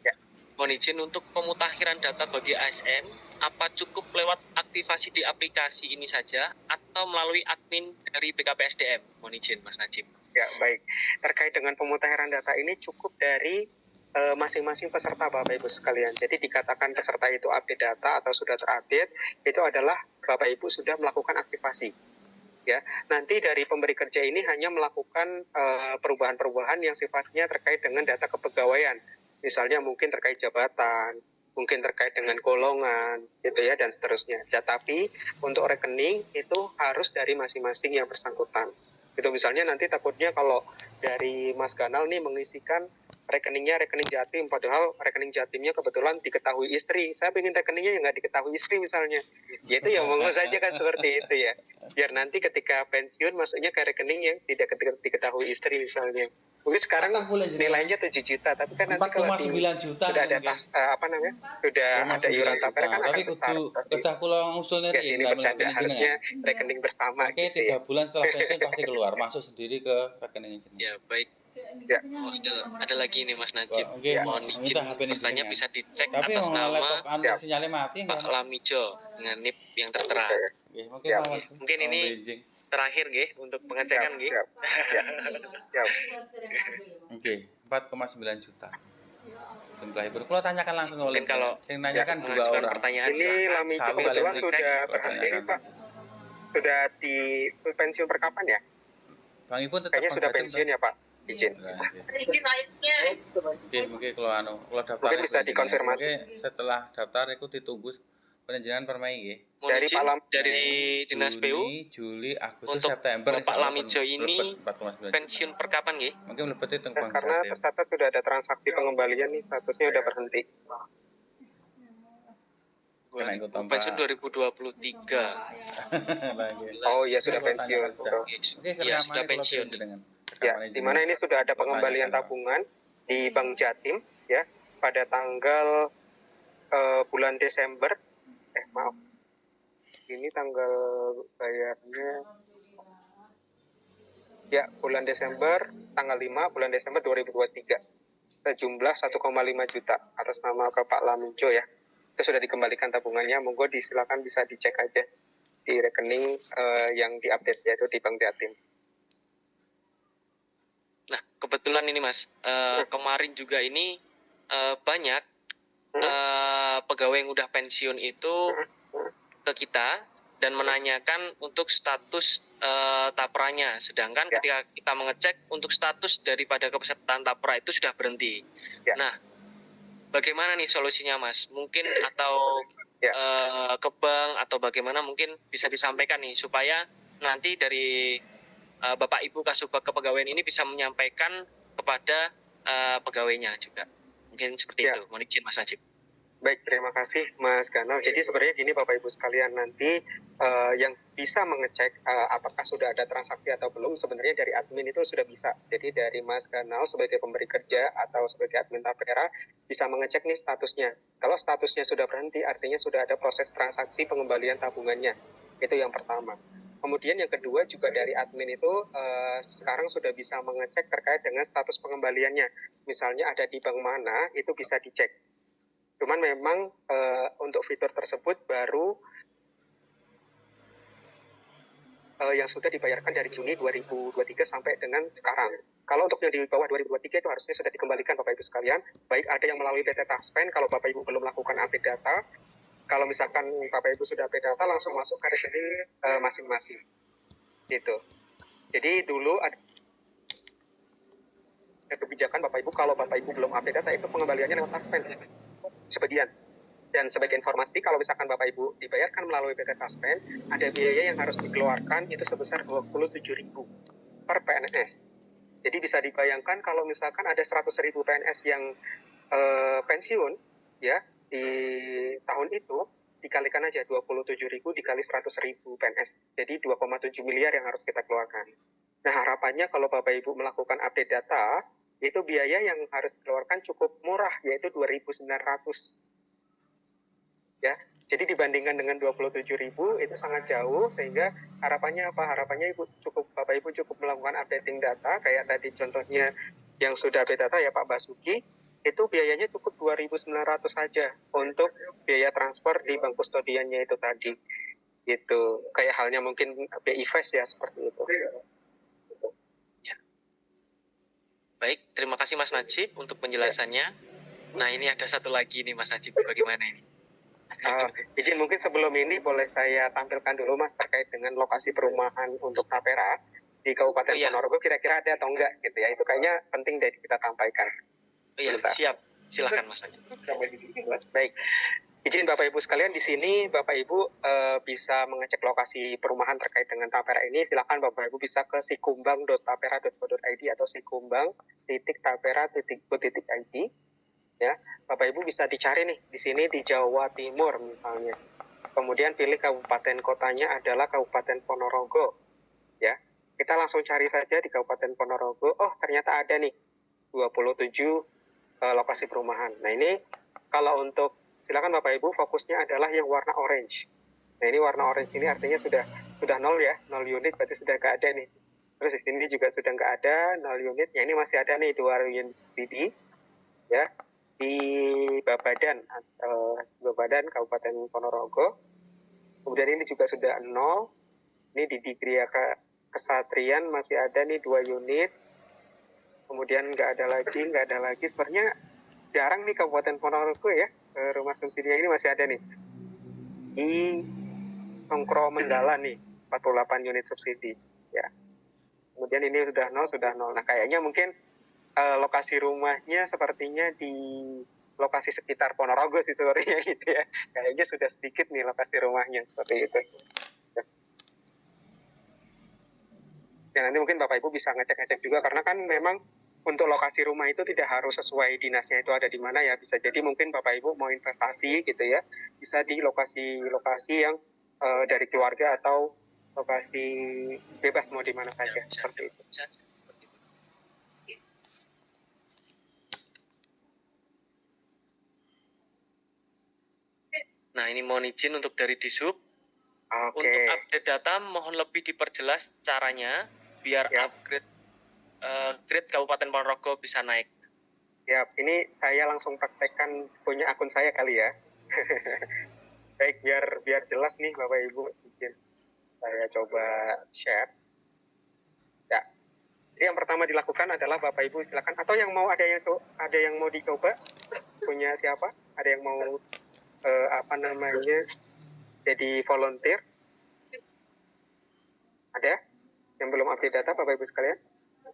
mohon izin untuk pemutakhiran data bagi ASN, apa cukup lewat aktivasi di aplikasi ini saja atau melalui admin dari BKPSDM? Mohon izin Mas Najib. Ya, baik. Terkait dengan pemutakhiran data ini cukup dari masing-masing peserta Bapak Ibu sekalian. Jadi dikatakan peserta itu update data atau sudah terupdate, itu adalah Bapak Ibu sudah melakukan aktivasi. Ya, nanti dari pemberi kerja ini hanya melakukan perubahan-perubahan yang sifatnya terkait dengan data kepegawaian. Misalnya mungkin terkait jabatan, mungkin terkait dengan golongan, gitu ya, dan seterusnya. Tapi untuk rekening itu harus dari masing-masing yang bersangkutan. Itu misalnya nanti takutnya kalau dari Mas Ganal nih mengisikan rekeningnya rekening Jatim, padahal rekening Jatimnya kebetulan diketahui istri. Saya ingin rekeningnya yang nggak diketahui istri misalnya. Ya itu ya monggo saja kan seperti itu ya. Biar nanti ketika pensiun masuknya ke rekening yang tidak diketahui istri misalnya. Mungkin sekarang nilainya 7 juta, tapi kan nanti kalau 4,9 juta sudah ada sudah ada iuran tapera kan akan besar seperti itu. Kedah kula ngusulnya Ya sini bercanda, harusnya rekening bersama Oke, gitu 3 ya. bulan setelah pensiun pasti keluar, masuk sendiri ke rekening sendiri. Ya, baik. Ya. Oh, ada lagi nih Mas Najib. Oke, Mohon izin minta HP ini pertanyaan jenengan. bisa dicek Tapi atas mau nama laptop anu sinyalnya mati Pak enggak? Lamijo dengan NIP yang tertera. Oke, mungkin Siap. Mawar. Mungkin ini Beijing. terakhir nggih untuk pengecekan nggih. Siap. Ya. Siap. Oke, 4,9 juta. Jumlah ibu. Kalau tanyakan langsung oleh Mungkin kalau yang nanyakan dua mengajukan orang. pertanyaan Ini Lami Sawi kebetulan kalian sudah cek, berhenti pertanyakan. Pak. Sudah di pensiun per kapan ya? Bang Ibu tetap Kayaknya sudah konjatim, pensiun ya Pak. Izin. Nah, oke. Sedikit naiknya. Mungkin kalau daftar Mungkin bisa dikonfirmasi. Setelah daftar itu ditunggu penjenengan permai nggih. Mohon Dari izin Pak Lam- dari Dinas PU Juli, Agustus, untuk September Bapak Lamijo ini 4,9 pensiun per kapan nggih? Mungkin lebih itu Nah, karena tercatat sudah ada transaksi pengembalian nih, statusnya udah berhenti. Kena ikut tambah. Pensiun 2023. Oh iya sudah pensiun. Betul. Oke, Ya, sudah pensiun. Ya, di mana ini sudah ada pengembalian tabungan di Bank Jatim ya pada tanggal bulan Desember. Maaf. Ini tanggal bayarnya ya bulan Desember tanggal 5 bulan Desember 2023. sejumlah 1,5 juta atas nama Pak Laminjo ya. Itu sudah dikembalikan tabungannya, monggo silakan bisa dicek aja di rekening yang diupdate yaitu di Bank Jatim. Nah, kebetulan ini Mas, kemarin juga ini banyak pegawai yang udah pensiun itu ke kita dan menanyakan untuk status tapranya, sedangkan ketika kita mengecek untuk status daripada kepesertaan tapra itu sudah berhenti. Nah, bagaimana nih solusinya Mas? Mungkin atau ke bank atau bagaimana mungkin bisa disampaikan nih supaya nanti dari Bapak Ibu Kasubag Kepegawaian ini bisa menyampaikan kepada pegawainya juga. Mungkin seperti itu. Mohon izin Mas Najib. Baik, terima kasih Mas Ganal. Jadi sebenarnya gini Bapak Ibu sekalian, nanti yang bisa mengecek apakah sudah ada transaksi atau belum sebenarnya dari admin itu sudah bisa. Jadi dari Mas Ganal sebagai pemberi kerja atau sebagai admin Tapera bisa mengecek nih statusnya. Kalau statusnya sudah berhenti artinya sudah ada proses transaksi pengembalian tabungannya. Itu yang pertama. Kemudian yang kedua juga dari admin itu sekarang sudah bisa mengecek terkait dengan status pengembaliannya. Misalnya ada di bank mana itu bisa dicek. Cuman memang untuk fitur tersebut baru yang sudah dibayarkan dari Juni 2023 sampai dengan sekarang. Kalau untuk yang di bawah 2023 itu harusnya sudah dikembalikan Bapak Ibu sekalian. Baik ada yang melalui PT Taspen kalau Bapak Ibu belum melakukan update data. Kalau misalkan Bapak Ibu sudah update data langsung masuk ke rekening masing-masing. Gitu. Jadi dulu ada kebijakan Bapak Ibu kalau Bapak Ibu belum update data itu pengembaliannya lewat Taspen. Sebagian. Dan sebagai informasi, kalau misalkan Bapak Ibu dibayarkan melalui PT Taspen, ada biaya yang harus dikeluarkan itu sebesar 27.000 per PNS. Jadi bisa dibayangkan kalau misalkan ada 100.000 PNS yang pensiun ya di tahun itu, dikalikan aja 27.000 dikali 100.000 PNS. Jadi 2,7 miliar yang harus kita keluarkan. Nah harapannya kalau Bapak Ibu melakukan update data, itu biaya yang harus dikeluarkan cukup murah, yaitu 2.900. Ya, jadi dibandingkan dengan 27.000 itu sangat jauh, sehingga harapannya apa? Harapannya Bapak Ibu cukup melakukan updating data, kayak tadi contohnya yang sudah update data ya Pak Basuki, itu biayanya cukup 2.900 saja untuk biaya transfer di bank kustodiannya itu tadi. Gitu, kayak halnya mungkin BI Fast ya seperti itu. Baik, terima kasih Mas Najib untuk penjelasannya. Nah ini ada satu lagi nih Mas Najib, bagaimana ini? Izin mungkin sebelum ini boleh saya tampilkan dulu Mas terkait dengan lokasi perumahan untuk Tapera di Kabupaten Ponorogo kira-kira ada atau enggak gitu ya. Itu kayaknya penting deh kita sampaikan. Siap. Silakan Mas Najib. Sampai di sini Mas. Baik. Izin Bapak Ibu sekalian, di sini Bapak Ibu bisa mengecek lokasi perumahan terkait dengan Tapera ini. Silakan Bapak Ibu bisa ke sikumbang.tapera.co.id atau sikumbang.tapera.co.id. Ya, Bapak Ibu bisa dicari nih di sini di Jawa Timur misalnya. Kemudian pilih kabupaten kotanya adalah Kabupaten Ponorogo. Ya, kita langsung cari saja di Kabupaten Ponorogo. Oh, ternyata ada nih 27 lokasi perumahan. Nah, ini kalau untuk silakan Bapak Ibu fokusnya adalah yang warna orange. Nah, ini warna orange ini artinya sudah 0 ya, 0 unit berarti sudah nggak ada nih. Terus di sini juga sudah nggak ada 0 unit. Ya, ini masih ada nih 2 unit subsidi. Ya, di Babadan Kabupaten Ponorogo. Kemudian ini juga sudah 0. Ini di Digria Kesatrian masih ada nih 2 unit. Kemudian nggak ada lagi. Sebenarnya jarang nih Kabupaten Ponorogo ya, rumah subsidinya ini masih ada nih. Di Tongkro Menggala nih 48 unit subsidi ya. Kemudian ini sudah 0. Nah kayaknya mungkin lokasi rumahnya sepertinya di lokasi sekitar Ponorogo sih sebenarnya gitu ya. Kayaknya sudah sedikit nih lokasi rumahnya seperti itu. Ya nanti mungkin Bapak Ibu bisa ngecek-ngecek juga karena kan memang untuk lokasi rumah itu tidak harus sesuai dinasnya itu ada di mana ya. Bisa jadi mungkin Bapak Ibu mau investasi gitu ya, bisa di lokasi-lokasi yang dari keluarga atau lokasi bebas mau di mana saja seperti itu. Nah ini mohon izin untuk dari Disub. Untuk update data mohon lebih diperjelas caranya biar upgrade grade Kabupaten Ponorogo bisa naik. Siap, ini saya langsung praktekkan punya akun saya kali ya. Baik, biar jelas nih Bapak Ibu, izin saya coba share. Ya. Jadi yang pertama dilakukan adalah Bapak Ibu silakan, atau yang mau ada yang mau dicoba, punya siapa? Ada yang mau jadi volunteer? Ada yang belum update data Bapak Ibu sekalian?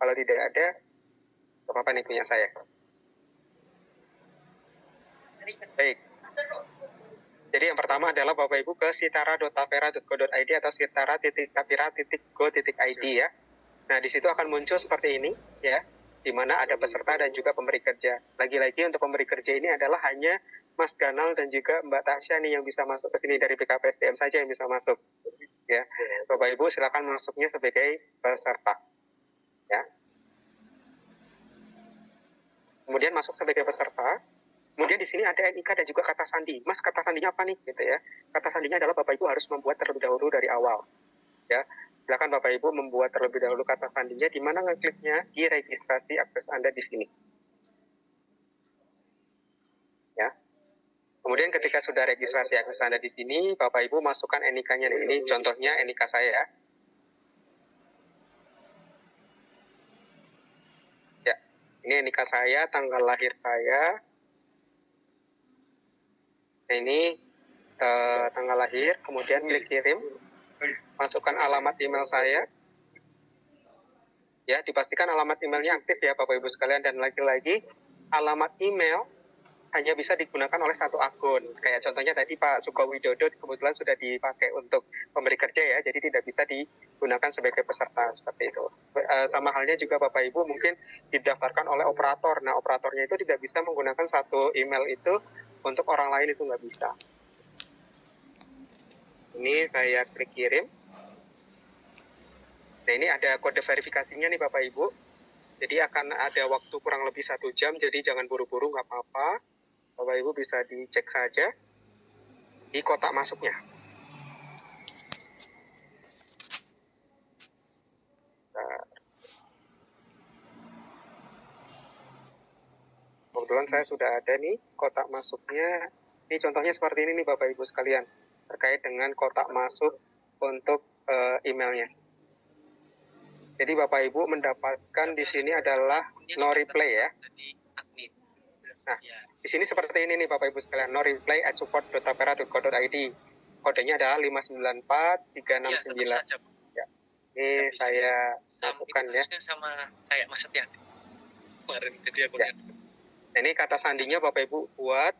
Kalau tidak ada, apa-apa nih punya saya. Baik. Jadi yang pertama adalah Bapak Ibu ke sitara.tapera.go.id atau sitara.tapera.go.id ya. Nah, di situ akan muncul seperti ini ya, di mana ada peserta dan juga pemberi kerja. Lagi-lagi untuk pemberi kerja ini adalah hanya Mas Ganal dan juga Mbak Tasya nih yang bisa masuk ke sini, dari BKPSDM saja yang bisa masuk. Ya, Bapak Ibu silakan masuknya sebagai peserta. Ya. Kemudian masuk sebagai peserta. Kemudian di sini ada NIK dan juga kata sandi. Mas, kata sandinya apa nih? Gitu ya. Kata sandinya adalah Bapak Ibu harus membuat terlebih dahulu dari awal. Ya, silakan Bapak Ibu membuat terlebih dahulu kata sandinya, di mana ngekliknya di registrasi akses Anda di sini. Ya. Kemudian ketika sudah registrasi akses Anda di sini, Bapak Ibu masukkan NIK-nya. Ini contohnya NIK saya. Ya, ini NIK saya, tanggal lahir saya. Nah, ini tanggal lahir, kemudian klik kirim, masukkan alamat email saya. Ya, dipastikan alamat emailnya aktif ya Bapak Ibu sekalian, dan lagi-lagi alamat email hanya bisa digunakan oleh satu akun. Kayak contohnya tadi Pak Sukowidodo kebetulan sudah dipakai untuk pemberi kerja ya, jadi tidak bisa digunakan sebagai peserta seperti itu. Sama halnya juga Bapak Ibu mungkin didaftarkan oleh operator. Nah, operatornya itu tidak bisa menggunakan satu email itu untuk orang lain, itu nggak bisa. Ini saya klik kirim. Nah, ini ada kode verifikasinya nih Bapak Ibu. Jadi akan ada waktu kurang lebih 1 jam, jadi jangan buru-buru, nggak apa-apa. Bapak Ibu bisa dicek saja di kotak masuknya. Kebetulan saya sudah ada nih kotak masuknya. Ini contohnya seperti ini nih Bapak Ibu sekalian, terkait dengan kotak masuk untuk emailnya. Jadi Bapak Ibu mendapatkan di sini adalah no reply ya. Nah, di sini seperti ini nih Bapak Ibu sekalian, no reply at support.tapera.co.id. Kodenya adalah 594-369. Ya. Ini saya masukkan ya. Sama kayak Mas Setia kemarin, jadi aku ya. Ini kata sandinya Bapak Ibu buat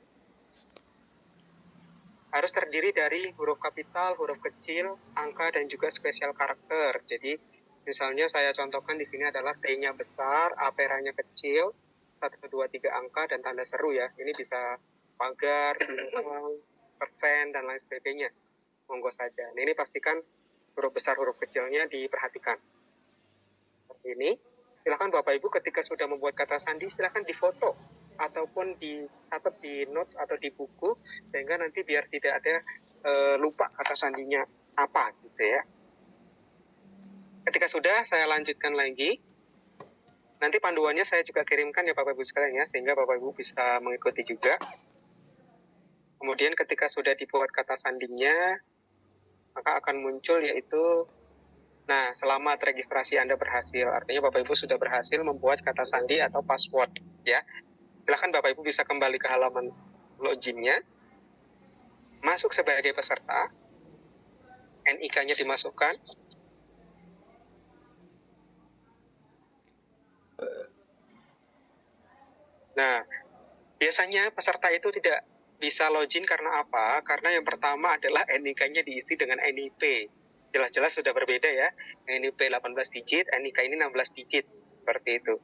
harus terdiri dari huruf kapital, huruf kecil, angka, dan juga spesial karakter. Jadi misalnya saya contohkan di sini adalah T-nya besar, A-peranya kecil, 1, 2, 3 angka, dan tanda seru ya. Ini bisa pagar, bintang, persen, dan lain sebagainya. Monggo saja. Nah, ini pastikan huruf besar, huruf kecilnya diperhatikan. Seperti ini. Silakan Bapak Ibu ketika sudah membuat kata sandi, silakan difoto ataupun dicatat di notes atau di buku, sehingga nanti biar tidak ada lupa kata sandinya apa gitu ya. Ketika sudah, saya lanjutkan lagi. Nanti panduannya saya juga kirimkan ya Bapak Ibu sekalian ya, sehingga Bapak Ibu bisa mengikuti juga. Kemudian ketika sudah dibuat kata sandinya, maka akan muncul yaitu, nah, selamat registrasi Anda berhasil. Artinya Bapak Ibu sudah berhasil membuat kata sandi atau password ya. Silakan Bapak Ibu bisa kembali ke halaman login-nya, masuk sebagai peserta, NIK-nya dimasukkan, nah, biasanya peserta itu tidak bisa login karena apa? Karena yang pertama adalah NIK-nya diisi dengan NIP. Jelas-jelas sudah berbeda ya. NIP 18 digit, NIK ini 16 digit. Seperti itu.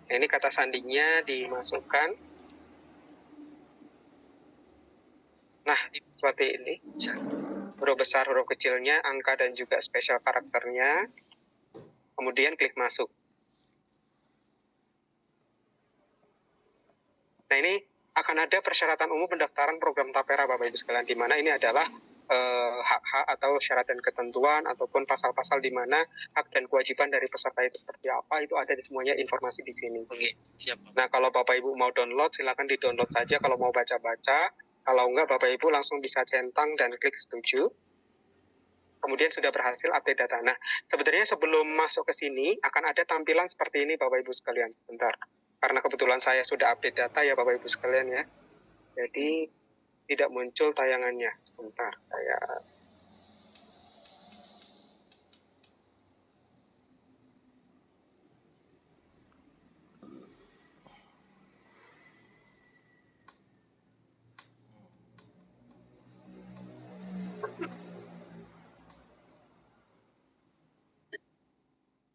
Nah, ini kata sandinya dimasukkan. Nah, seperti ini. Huruf besar, huruf kecilnya, angka, dan juga spesial karakternya. Kemudian klik masuk. Nah, ini akan ada persyaratan umum pendaftaran program Tapera Bapak Ibu sekalian, di mana ini adalah hak-hak atau syarat dan ketentuan ataupun pasal-pasal di mana hak dan kewajiban dari peserta itu seperti apa, itu ada di semuanya informasi di sini. Oke, siap. Nah, kalau Bapak Ibu mau download, silakan di-download saja kalau mau baca-baca. Kalau enggak, Bapak Ibu langsung bisa centang dan klik setuju. Kemudian sudah berhasil update data. Nah, sebenarnya sebelum masuk ke sini, akan ada tampilan seperti ini Bapak Ibu sekalian. Sebentar. Karena kebetulan saya sudah update data ya Bapak Ibu sekalian ya. Jadi, tidak muncul tayangannya. Sebentar, saya...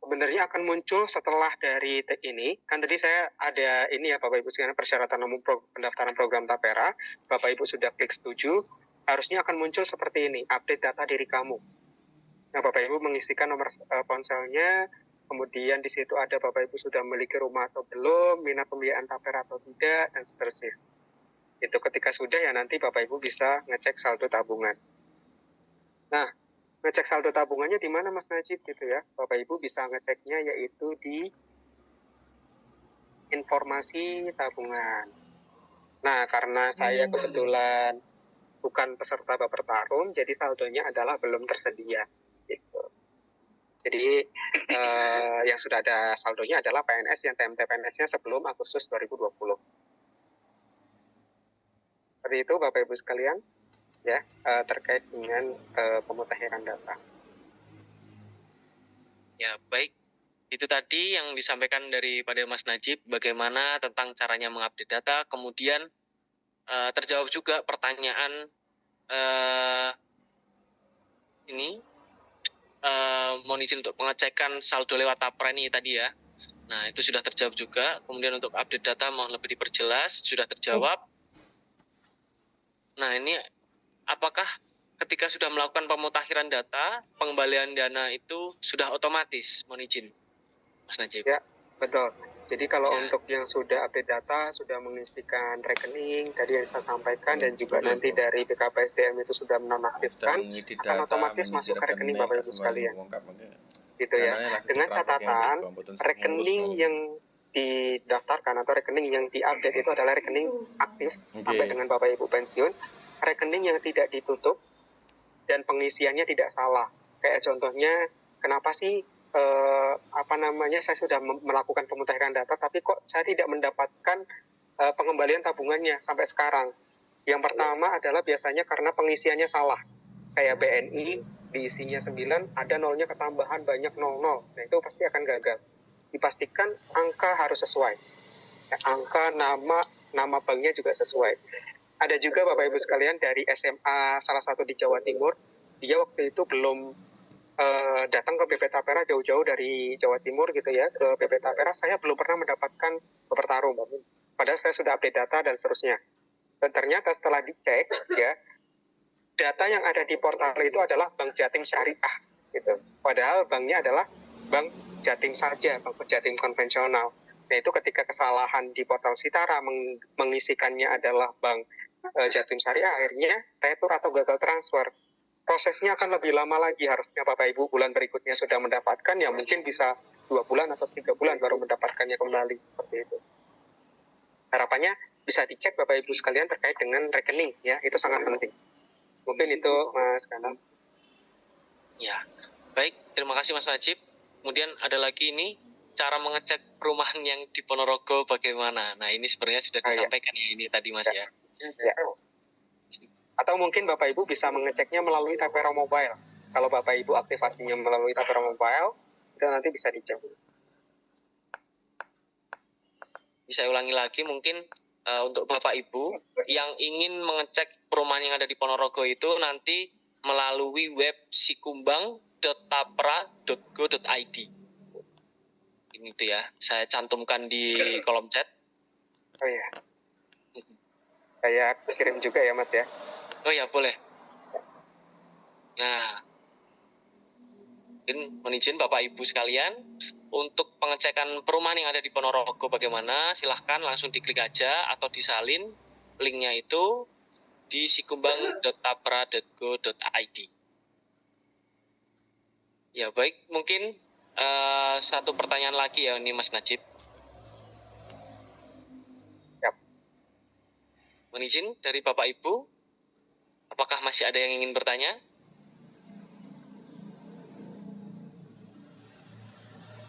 Sebenarnya akan muncul setelah dari ini. Kan tadi saya ada ini ya Bapak Ibu sekalian, persyaratan umum pendaftaran program Tapera. Bapak Ibu sudah klik setuju, harusnya akan muncul seperti ini, update data diri kamu. Nah, Bapak Ibu mengisikan nomor ponselnya, kemudian di situ ada Bapak Ibu sudah memiliki rumah atau belum, minat pembiayaan Tapera atau tidak, dan seterusnya. Itu ketika sudah ya nanti Bapak Ibu bisa ngecek saldo tabungan. Nah, ngecek saldo tabungannya di mana Mas Najib gitu ya. Bapak Ibu bisa ngeceknya yaitu di informasi tabungan. Nah, karena saya kebetulan bukan peserta Bapertarum, jadi saldonya adalah belum tersedia. Gitu. Jadi yang sudah ada saldonya adalah PNS yang TMT PNS-nya sebelum Agustus 2020. Seperti itu Bapak Ibu sekalian, ya terkait dengan pemutakhiran data. Ya, baik. Itu tadi yang disampaikan daripada Mas Najib, bagaimana tentang caranya mengupdate data. Kemudian terjawab juga pertanyaan ini, mohon izin untuk pengecekan saldo lewat Tapera ini tadi ya. Nah, itu sudah terjawab juga. Kemudian untuk update data mohon lebih diperjelas, sudah terjawab. Nah, ini apakah ketika sudah melakukan pemutakhiran data, pengembalian dana itu sudah otomatis? Mohon izin, Mas Najib. Ya, betul. Jadi kalau untuk yang sudah update data, sudah mengisikan rekening, tadi yang saya sampaikan, dan juga nanti dari BKPSDM itu sudah menonaktifkan, akan otomatis masuk ke rekening Bapak Ibu sekalian. Gitu ya. Dengan catatan, rekening yang didaftarkan atau rekening yang diupdate itu adalah rekening aktif sampai dengan Bapak Ibu pensiun, rekening yang tidak ditutup, dan pengisiannya tidak salah. Kayak contohnya, kenapa sih saya sudah melakukan pemutakhiran data, tapi kok saya tidak mendapatkan pengembalian tabungannya sampai sekarang. Yang pertama adalah biasanya karena pengisiannya salah. Kayak BNI, diisinya 9, ada nolnya ketambahan banyak 00. Nah, itu pasti akan gagal. Dipastikan angka harus sesuai. Ya, angka, nama banknya juga sesuai. Ada juga Bapak Ibu sekalian dari SMA salah satu di Jawa Timur, dia waktu itu belum datang ke BP Tapera jauh-jauh dari Jawa Timur gitu ya, ke BP Tapera, saya belum pernah mendapatkan Bapertarum. Padahal saya sudah update data dan seterusnya. Dan ternyata setelah dicek ya, data yang ada di portal itu adalah Bank Jatim Syariah gitu. Padahal banknya adalah Bank Jatim saja, Bank Jatim konvensional. Nah, itu ketika kesalahan di portal Sitara mengisikannya adalah Bank Jatim Syariah, akhirnya retur atau gagal transfer. Prosesnya akan lebih lama lagi, harusnya Bapak Ibu bulan berikutnya sudah mendapatkan, ya mungkin bisa 2 bulan atau 3 bulan baru mendapatkannya kembali, seperti itu. Harapannya bisa dicek Bapak Ibu sekalian terkait dengan rekening, ya itu sangat penting. Mungkin itu Mas Kanam. Ya, baik, terima kasih Mas Najib. Kemudian ada lagi ini, cara mengecek perumahan yang di Ponorogo bagaimana? Nah, ini sebenarnya sudah disampaikan ya ini tadi Mas ya. Atau mungkin Bapak Ibu bisa mengeceknya melalui Tapera Mobile. Kalau Bapak Ibu aktivasinya melalui Tapera Mobile, itu nanti bisa dicek. Bisa ulangi lagi mungkin untuk Bapak Ibu yang ingin mengecek perumahan yang ada di Ponorogo itu nanti melalui web sikumbang.tapera.go.id. Ini tuh ya, saya cantumkan di kolom chat. Oh ya, saya kirim juga ya Mas ya. Oh ya, boleh. Nah, mungkin izin Bapak Ibu sekalian, untuk pengecekan perumahan yang ada di Ponorogo bagaimana, silahkan langsung diklik aja atau disalin linknya itu. di sikumbang.tapra.go.id. Ya baik, mungkin satu pertanyaan lagi ya ini Mas Najib. Yap. Mohon izin dari Bapak Ibu, apakah masih ada yang ingin bertanya?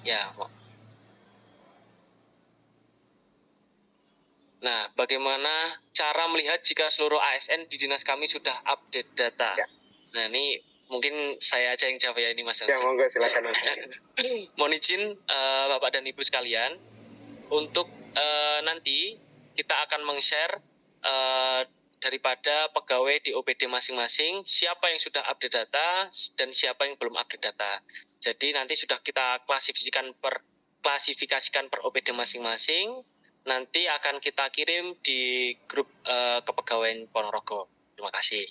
Ya, nah, bagaimana cara melihat jika seluruh ASN di dinas kami sudah update data? Ya. Nah, ini mungkin saya aja yang jawab ya ini Mas. Ya, monggo silakan Mas. Mohon izin Bapak dan Ibu sekalian, untuk nanti kita akan meng-share daripada pegawai di OPD masing-masing, siapa yang sudah update data dan siapa yang belum update data. Jadi nanti sudah kita klasifikasikan per OPD masing-masing. Nanti akan kita kirim di grup kepegawaian Ponorogo. Terima kasih.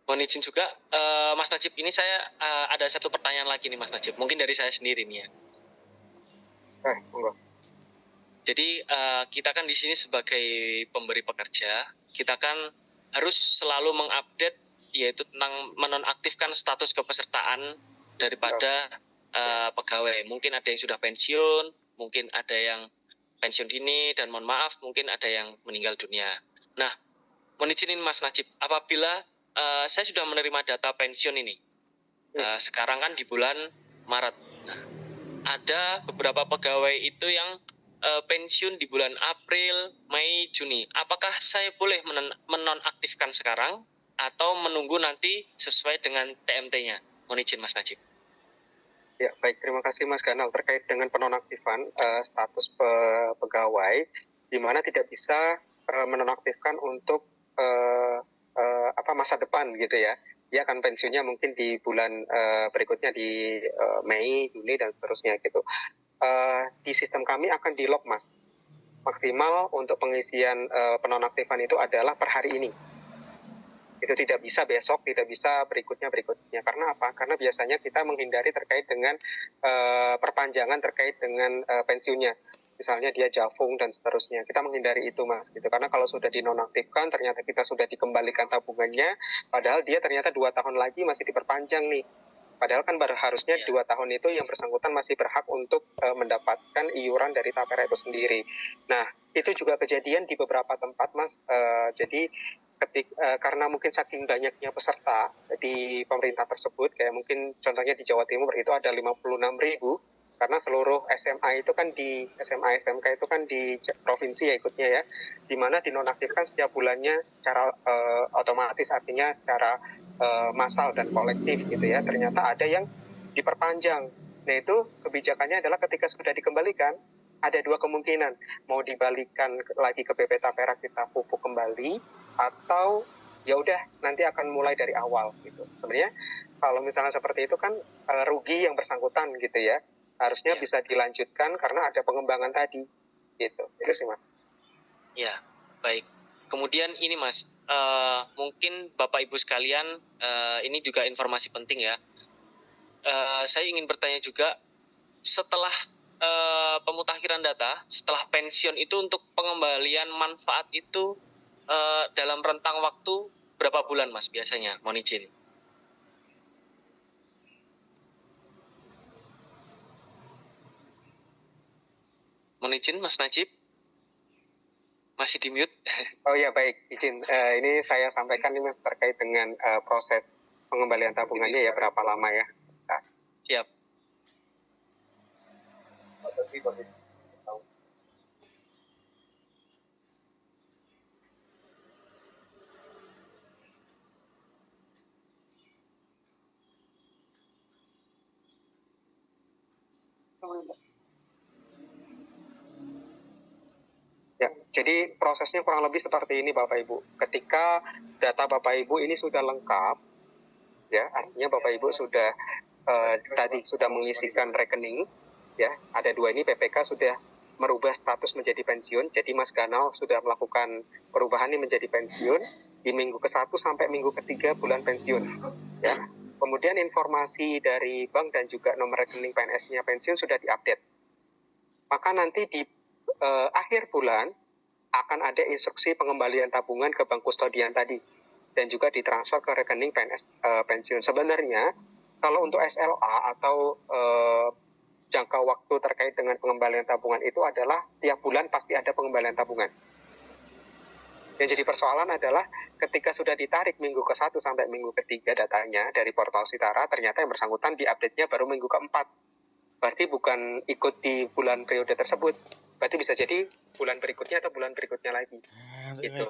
Mohon izin juga, Mas Najib, ini saya ada satu pertanyaan lagi nih Mas Najib. Mungkin dari saya sendiri nih ya. Monggo. Jadi kita kan di sini sebagai pemberi pekerja, kita kan harus selalu mengupdate yaitu tentang menonaktifkan status kepesertaan daripada pegawai. Mungkin ada yang sudah pensiun, mungkin ada yang pensiun dini, dan mohon maaf mungkin ada yang meninggal dunia. Nah, mohon izinin Mas Najib, apabila saya sudah menerima data pensiun ini, sekarang kan di bulan Maret. Nah, ada beberapa pegawai itu yang pensiun di bulan April, Mei, Juni. Apakah saya boleh menonaktifkan sekarang atau menunggu nanti sesuai dengan TMT-nya? Mohon izin Mas Najib. Ya, baik. Terima kasih Mas Ganal. Terkait dengan penonaktifan status pegawai, di mana tidak bisa menonaktifkan untuk masa depan gitu ya. Dia akan pensiunnya mungkin di bulan berikutnya di Mei, Juni, dan seterusnya gitu. Di sistem kami akan di-lock, Mas. Maksimal untuk pengisian penonaktifan itu adalah per hari ini. Itu tidak bisa besok, tidak bisa berikutnya. Karena apa? Karena biasanya kita menghindari terkait dengan perpanjangan terkait dengan pensiunnya. Misalnya dia jafung dan seterusnya. Kita menghindari itu, Mas. Gitu. Karena kalau sudah dinonaktifkan, ternyata kita sudah dikembalikan tabungannya, padahal dia ternyata 2 tahun lagi masih diperpanjang nih. Padahal kan harusnya 2 tahun itu yang bersangkutan masih berhak untuk mendapatkan iuran dari tapera itu sendiri. Nah, itu juga kejadian di beberapa tempat, Mas. Jadi karena mungkin saking banyaknya peserta di pemerintah tersebut, kayak mungkin contohnya di Jawa Timur itu ada 56.000, karena seluruh SMA itu kan di SMA SMK itu kan di provinsi ya ikutnya ya, di mana dinonaktifkan setiap bulannya secara otomatis, artinya secara massal dan kolektif gitu ya. Ternyata ada yang diperpanjang. Nah, itu kebijakannya adalah ketika sudah dikembalikan ada 2 kemungkinan, mau dibalikan lagi ke BP Tapera, kita pupuk kembali, atau ya udah nanti akan mulai dari awal gitu. Sebenarnya kalau misalnya seperti itu kan rugi yang bersangkutan gitu ya. Harusnya bisa dilanjutkan karena ada pengembangan tadi gitu. Itu sih Mas. Ya, baik. Kemudian ini Mas, mungkin Bapak Ibu sekalian, ini juga informasi penting ya. Saya ingin bertanya juga, setelah pemutakhiran data, setelah pensiun itu untuk pengembalian manfaat itu dalam rentang waktu berapa bulan Mas biasanya? Mohon izin. Mohon izin Mas Najib. Masih di mute. Oh ya, baik, izin. Ini saya sampaikan ini Mas terkait dengan proses pengembalian tabungannya ya, berapa lama ya. Nah. Siap. Ya, jadi prosesnya kurang lebih seperti ini Bapak Ibu. Ketika data Bapak Ibu ini sudah lengkap, ya artinya Bapak Ibu sudah tadi sudah mengisikan rekening, ya ada 2 ini, PPK sudah merubah status menjadi pensiun. Jadi Mas Ganal sudah melakukan perubahan ini menjadi pensiun di minggu ke-1 sampai minggu ke-3 bulan pensiun, ya. Kemudian informasi dari bank dan juga nomor rekening PNS-nya pensiun sudah diupdate. Maka nanti di akhir bulan akan ada instruksi pengembalian tabungan ke bank kustodian tadi dan juga ditransfer ke rekening PNS pensiun. Sebenarnya kalau untuk SLA atau jangka waktu terkait dengan pengembalian tabungan itu adalah tiap bulan pasti ada pengembalian tabungan. Yang jadi persoalan adalah ketika sudah ditarik minggu ke-1 sampai minggu ke-3 datanya dari portal Sitara, ternyata yang bersangkutan di-update-nya baru minggu ke-4. Berarti bukan ikut di bulan periode tersebut. Berarti bisa jadi bulan berikutnya atau bulan berikutnya lagi. Gitu.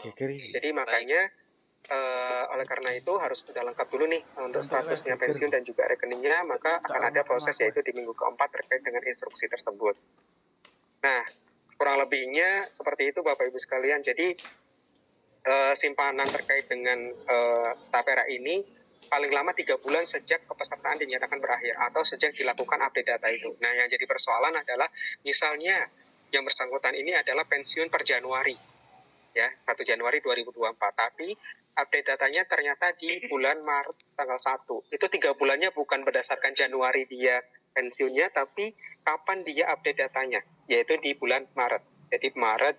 Jadi makanya oleh karena itu harus sudah lengkap dulu nih untuk statusnya pensiun dan juga rekeningnya, maka akan ada proses yaitu di minggu ke-4 terkait dengan instruksi tersebut. Nah, kurang lebihnya seperti itu Bapak Ibu sekalian. Jadi simpanan terkait dengan Tapera ini paling lama 3 bulan sejak kepesertaan dinyatakan berakhir atau sejak dilakukan update data itu. Nah, yang jadi persoalan adalah misalnya yang bersangkutan ini adalah pensiun per Januari, ya 1 Januari 2024, tapi update datanya ternyata di bulan Maret tanggal 1. Itu 3 bulannya bukan berdasarkan Januari dia pensiunnya, tapi kapan dia update datanya, yaitu di bulan Maret. Jadi Maret,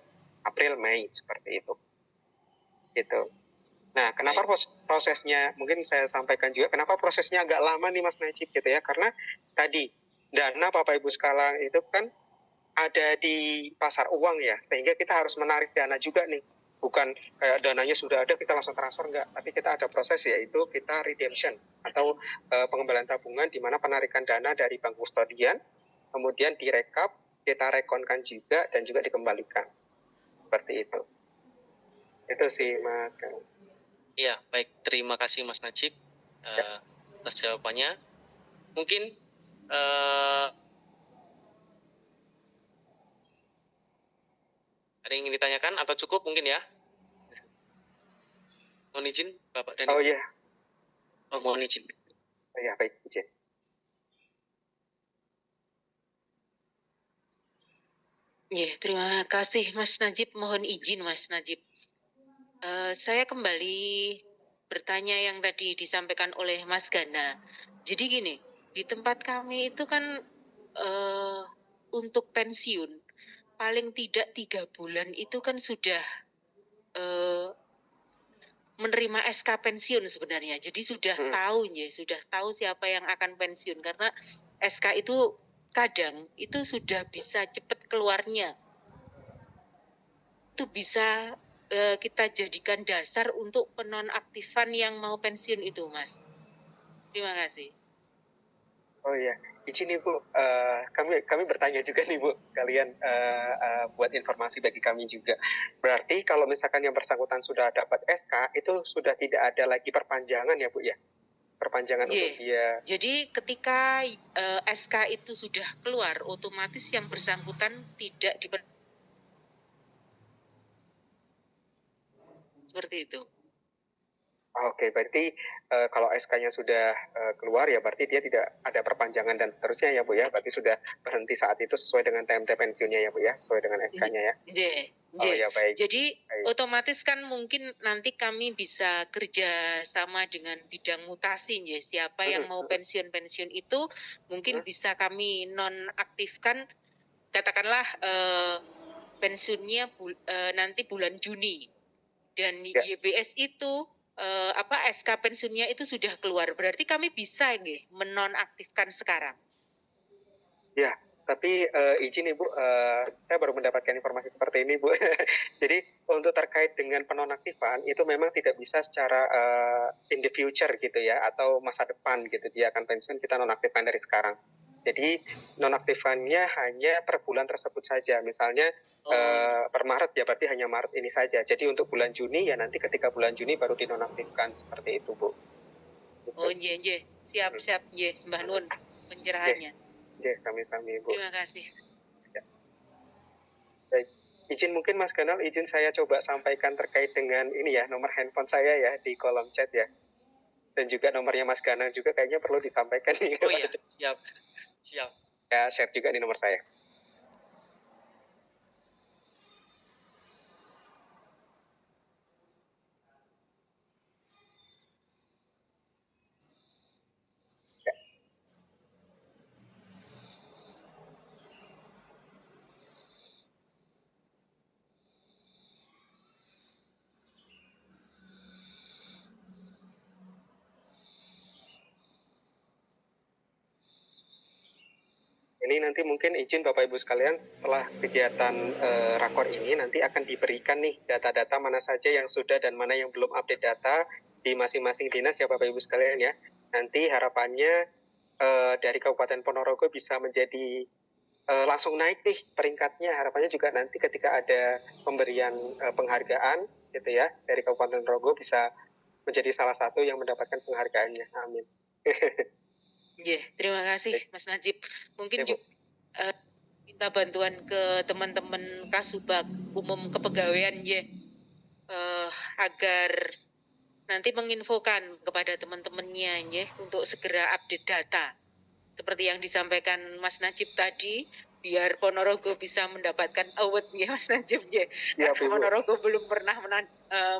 April, Mei, seperti itu. Gitu. Nah, kenapa prosesnya, mungkin saya sampaikan juga, kenapa prosesnya agak lama nih Mas Najib gitu ya, karena tadi dana Bapak Ibu sekalian itu kan ada di pasar uang ya, sehingga kita harus menarik dana juga nih, bukan kayak dananya sudah ada kita langsung transfer, enggak, tapi kita ada proses yaitu kita redemption atau pengembalian tabungan, di mana penarikan dana dari bank kustodian, kemudian direkap, kita rekonkan juga, dan juga dikembalikan, seperti itu. Itu sih Mas. Iya, baik. Terima kasih Mas Najib atas jawabannya. Mungkin ada yang ingin ditanyakan atau cukup mungkin ya? Mohon izin Bapak dan Ibu. Oh iya. Oh, mohon izin. Oh iya, baik, izin. Ya, terima kasih Mas Najib. Mohon izin Mas Najib. Saya kembali bertanya yang tadi disampaikan oleh Mas Gana. Jadi gini, di tempat kami itu kan untuk pensiun paling tidak 3 bulan itu kan sudah menerima SK pensiun sebenarnya. Jadi sudah tahu siapa yang akan pensiun, karena SK itu kadang itu sudah bisa cepat keluarnya. Itu bisa kita jadikan dasar untuk penonaktifan yang mau pensiun itu, Mas. Terima kasih. Oh iya, izin Ibu, kami bertanya juga nih Bu, sekalian buat informasi bagi kami juga. Berarti kalau misalkan yang bersangkutan sudah dapat SK, itu sudah tidak ada lagi perpanjangan ya Bu ya? Perpanjangan untuk dia. Jadi ketika SK itu sudah keluar, otomatis yang bersangkutan tidak seperti itu. Oke, berarti kalau SK-nya sudah keluar ya berarti dia tidak ada perpanjangan dan seterusnya ya Bu ya. Berarti sudah berhenti saat itu sesuai dengan TMT pensiunnya ya Bu ya, sesuai dengan SK-nya ya. Oh ya, baik. Jadi otomatis kan mungkin nanti kami bisa kerja sama dengan bidang mutasi ya. Siapa yang mau pensiun itu mungkin bisa kami nonaktifkan, katakanlah pensiunnya nanti bulan Juni, dan YBS itu SK pensiunnya itu sudah keluar, berarti kami bisa menonaktifkan sekarang. Ya, tapi izin Ibu, saya baru mendapatkan informasi seperti ini Bu. Jadi untuk terkait dengan penonaktifan itu memang tidak bisa secara in the future gitu ya, atau masa depan gitu dia akan pensiun kita nonaktifkan dari sekarang. Jadi nonaktifannya hanya per bulan tersebut saja. Misalnya per Maret ya berarti hanya Maret ini saja. Jadi untuk bulan Juni ya nanti ketika bulan Juni baru dinonaktifkan, seperti itu Bu. Gitu. Oh iya, siap sembah nuwun pencerahannya. Ya, sami-sami Bu. Terima kasih. Ya. Baik, izin mungkin Mas Ganal, izin saya coba sampaikan terkait dengan ini ya, nomor handphone saya ya di kolom chat ya. Dan juga nomornya Mas Ganal juga kayaknya perlu disampaikan nih. Oh iya, siap. Ya, share juga di nomor saya. Ini nanti mungkin izin Bapak Ibu sekalian, setelah kegiatan rakor ini nanti akan diberikan nih data-data mana saja yang sudah dan mana yang belum update data di masing-masing dinas ya Bapak Ibu sekalian ya. Nanti harapannya dari Kabupaten Ponorogo bisa menjadi langsung naik nih peringkatnya. Harapannya juga nanti ketika ada pemberian penghargaan gitu ya dari Kabupaten Ponorogo bisa menjadi salah satu yang mendapatkan penghargaannya. Amin. Terima kasih Mas Najib. Mungkin juga minta bantuan ke teman-teman Kasubag Umum Kepegawaian agar nanti menginfokan kepada teman-temannya untuk segera update data. Seperti yang disampaikan Mas Najib tadi, biar Ponorogo bisa mendapatkan award Mas Najib Karena Ponorogo belum pernah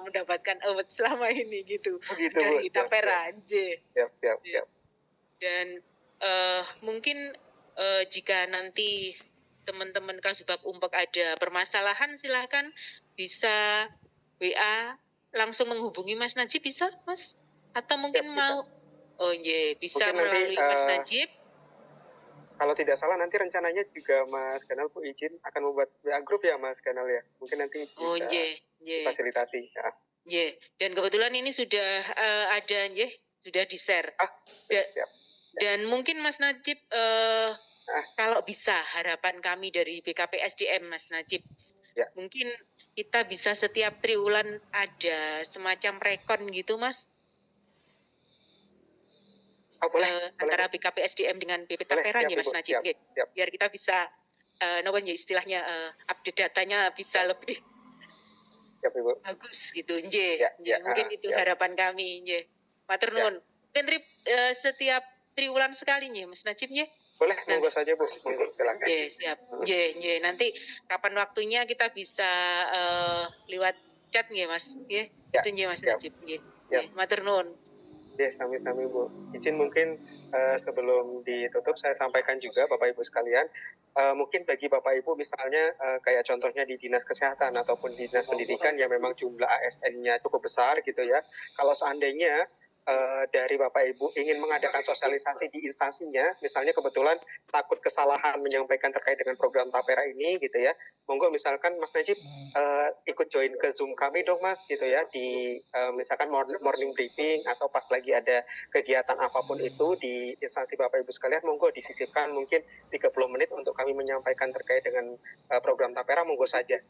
mendapatkan award selama ini gitu. Dari Tapera. Siap. Dan mungkin jika nanti teman-teman Kasubag Umpek ada permasalahan, silakan bisa WA langsung menghubungi Mas Najib, bisa Mas? Atau mungkin bisa. Bisa mungkin melalui nanti, Mas Najib. Kalau tidak salah nanti rencananya juga Mas Ganal Bu izin akan membuat WA group ya Mas Ganal ya. Mungkin nanti bisa fasilitasi. Ya. Dan kebetulan ini sudah ada sudah di-share. Siap. Dan mungkin Mas Najib kalau bisa harapan kami dari BKPSDM Mas Najib. Ya. Mungkin kita bisa setiap triwulan ada semacam rekon gitu Mas. Boleh. Antara BKPSDM dengan BP Tapera Mas Najib. Siap. Biar kita bisa istilahnya update datanya bisa lebih bagus gitu. Mungkin itu harapan kami. Matur nuwun. Mungkin setiap triwulan sekali Mas Najib Boleh, monggo saja Bu. Monggo silakan. Siap. Nanti kapan waktunya kita bisa lewat chat Mas. Itu Mas Najib. Matur nuwun. Sami-sami Bu. Izin mungkin sebelum ditutup saya sampaikan juga Bapak Ibu sekalian, mungkin bagi Bapak Ibu misalnya kayak contohnya di Dinas Kesehatan ataupun Dinas Pendidikan yang memang jumlah ASN-nya cukup besar gitu ya. Kalau seandainya dari Bapak Ibu ingin mengadakan sosialisasi di instansinya, misalnya kebetulan takut kesalahan menyampaikan terkait dengan program Tapera ini gitu ya, monggo misalkan Mas Najib ikut join ke Zoom kami dong Mas gitu ya, di misalkan morning briefing atau pas lagi ada kegiatan apapun itu di instansi Bapak Ibu sekalian, monggo disisipkan mungkin 30 menit untuk kami menyampaikan terkait dengan program Tapera, monggo saja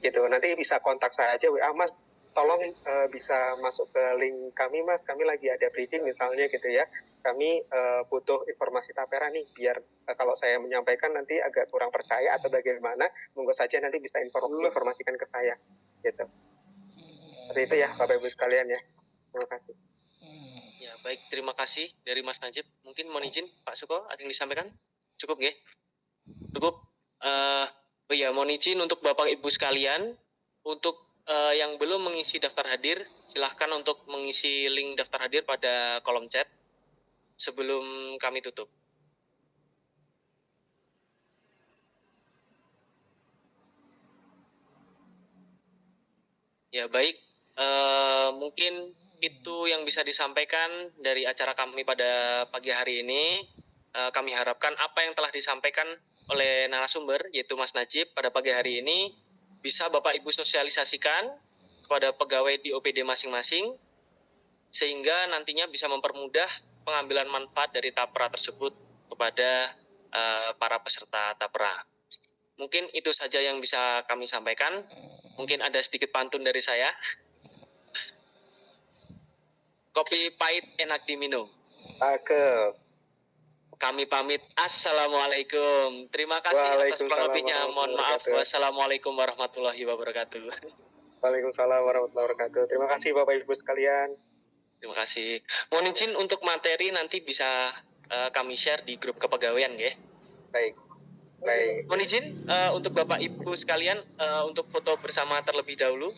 gitu. Nanti bisa kontak saya aja WA Mas, tolong bisa masuk ke link kami Mas, kami lagi ada briefing misalnya gitu ya, kami butuh informasi Tapera nih, biar kalau saya menyampaikan nanti agak kurang percaya atau bagaimana, monggo saja nanti bisa informasikan ke saya gitu. Seperti itu ya Bapak Ibu sekalian ya. Terima kasih. Ya baik, terima kasih dari Mas Najib. Mungkin mohon izin Pak Suko ada yang disampaikan? Cukup nggih? Cukup. Mohon izin untuk Bapak Ibu sekalian, untuk yang belum mengisi daftar hadir, silahkan untuk mengisi link daftar hadir pada kolom chat sebelum kami tutup. Ya baik, mungkin itu yang bisa disampaikan dari acara kami pada pagi hari ini. Kami harapkan apa yang telah disampaikan oleh narasumber, yaitu Mas Najib pada pagi hari ini, bisa Bapak Ibu sosialisasikan kepada pegawai di OPD masing-masing, sehingga nantinya bisa mempermudah pengambilan manfaat dari Tapera tersebut kepada para peserta Tapera. Mungkin itu saja yang bisa kami sampaikan. Mungkin ada sedikit pantun dari saya. Kopi pahit enak diminum. Kami pamit. Assalamualaikum. Terima kasih atas kurang lebihnya. Mohon maaf. Wassalamualaikum warahmatullahi wabarakatuh. Waalaikumsalam warahmatullahi wabarakatuh. Terima kasih Bapak Ibu sekalian. Terima kasih. Mohon izin untuk materi nanti bisa kami share di grup kepegawaian ya. Baik. Mohon izin untuk Bapak Ibu sekalian untuk foto bersama terlebih dahulu.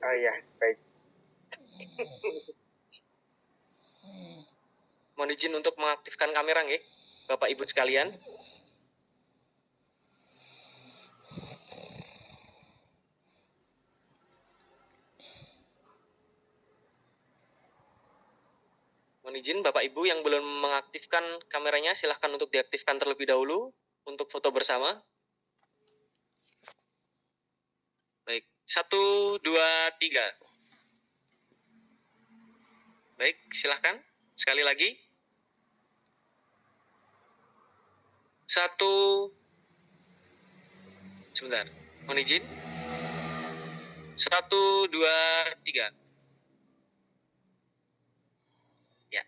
Oh iya, baik. Mohon izin untuk mengaktifkan kamera nggih, Bapak Ibu sekalian. Mohon izin Bapak Ibu yang belum mengaktifkan kameranya, silahkan untuk diaktifkan terlebih dahulu untuk foto bersama. Baik, 1, 2, 3. Baik, silahkan. Sekali lagi. 1, sebentar. Mohon izin. 1, 2, 3. Ya.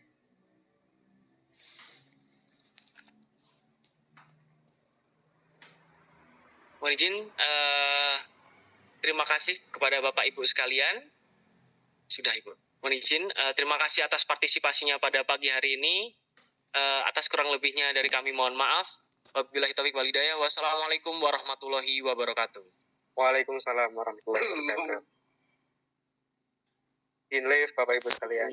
Mohon izin. Terima kasih kepada Bapak Ibu sekalian. Sudah Ibu. Mohon izin. Terima kasih atas partisipasinya pada pagi hari ini. Atas kurang lebihnya dari kami mohon maaf. Wabillahi taufiq wal hidayah. Wassalamualaikum warahmatullahi wabarakatuh. Waalaikumsalam warahmatullahi wabarakatuh. In live Bapak Ibu sekalian.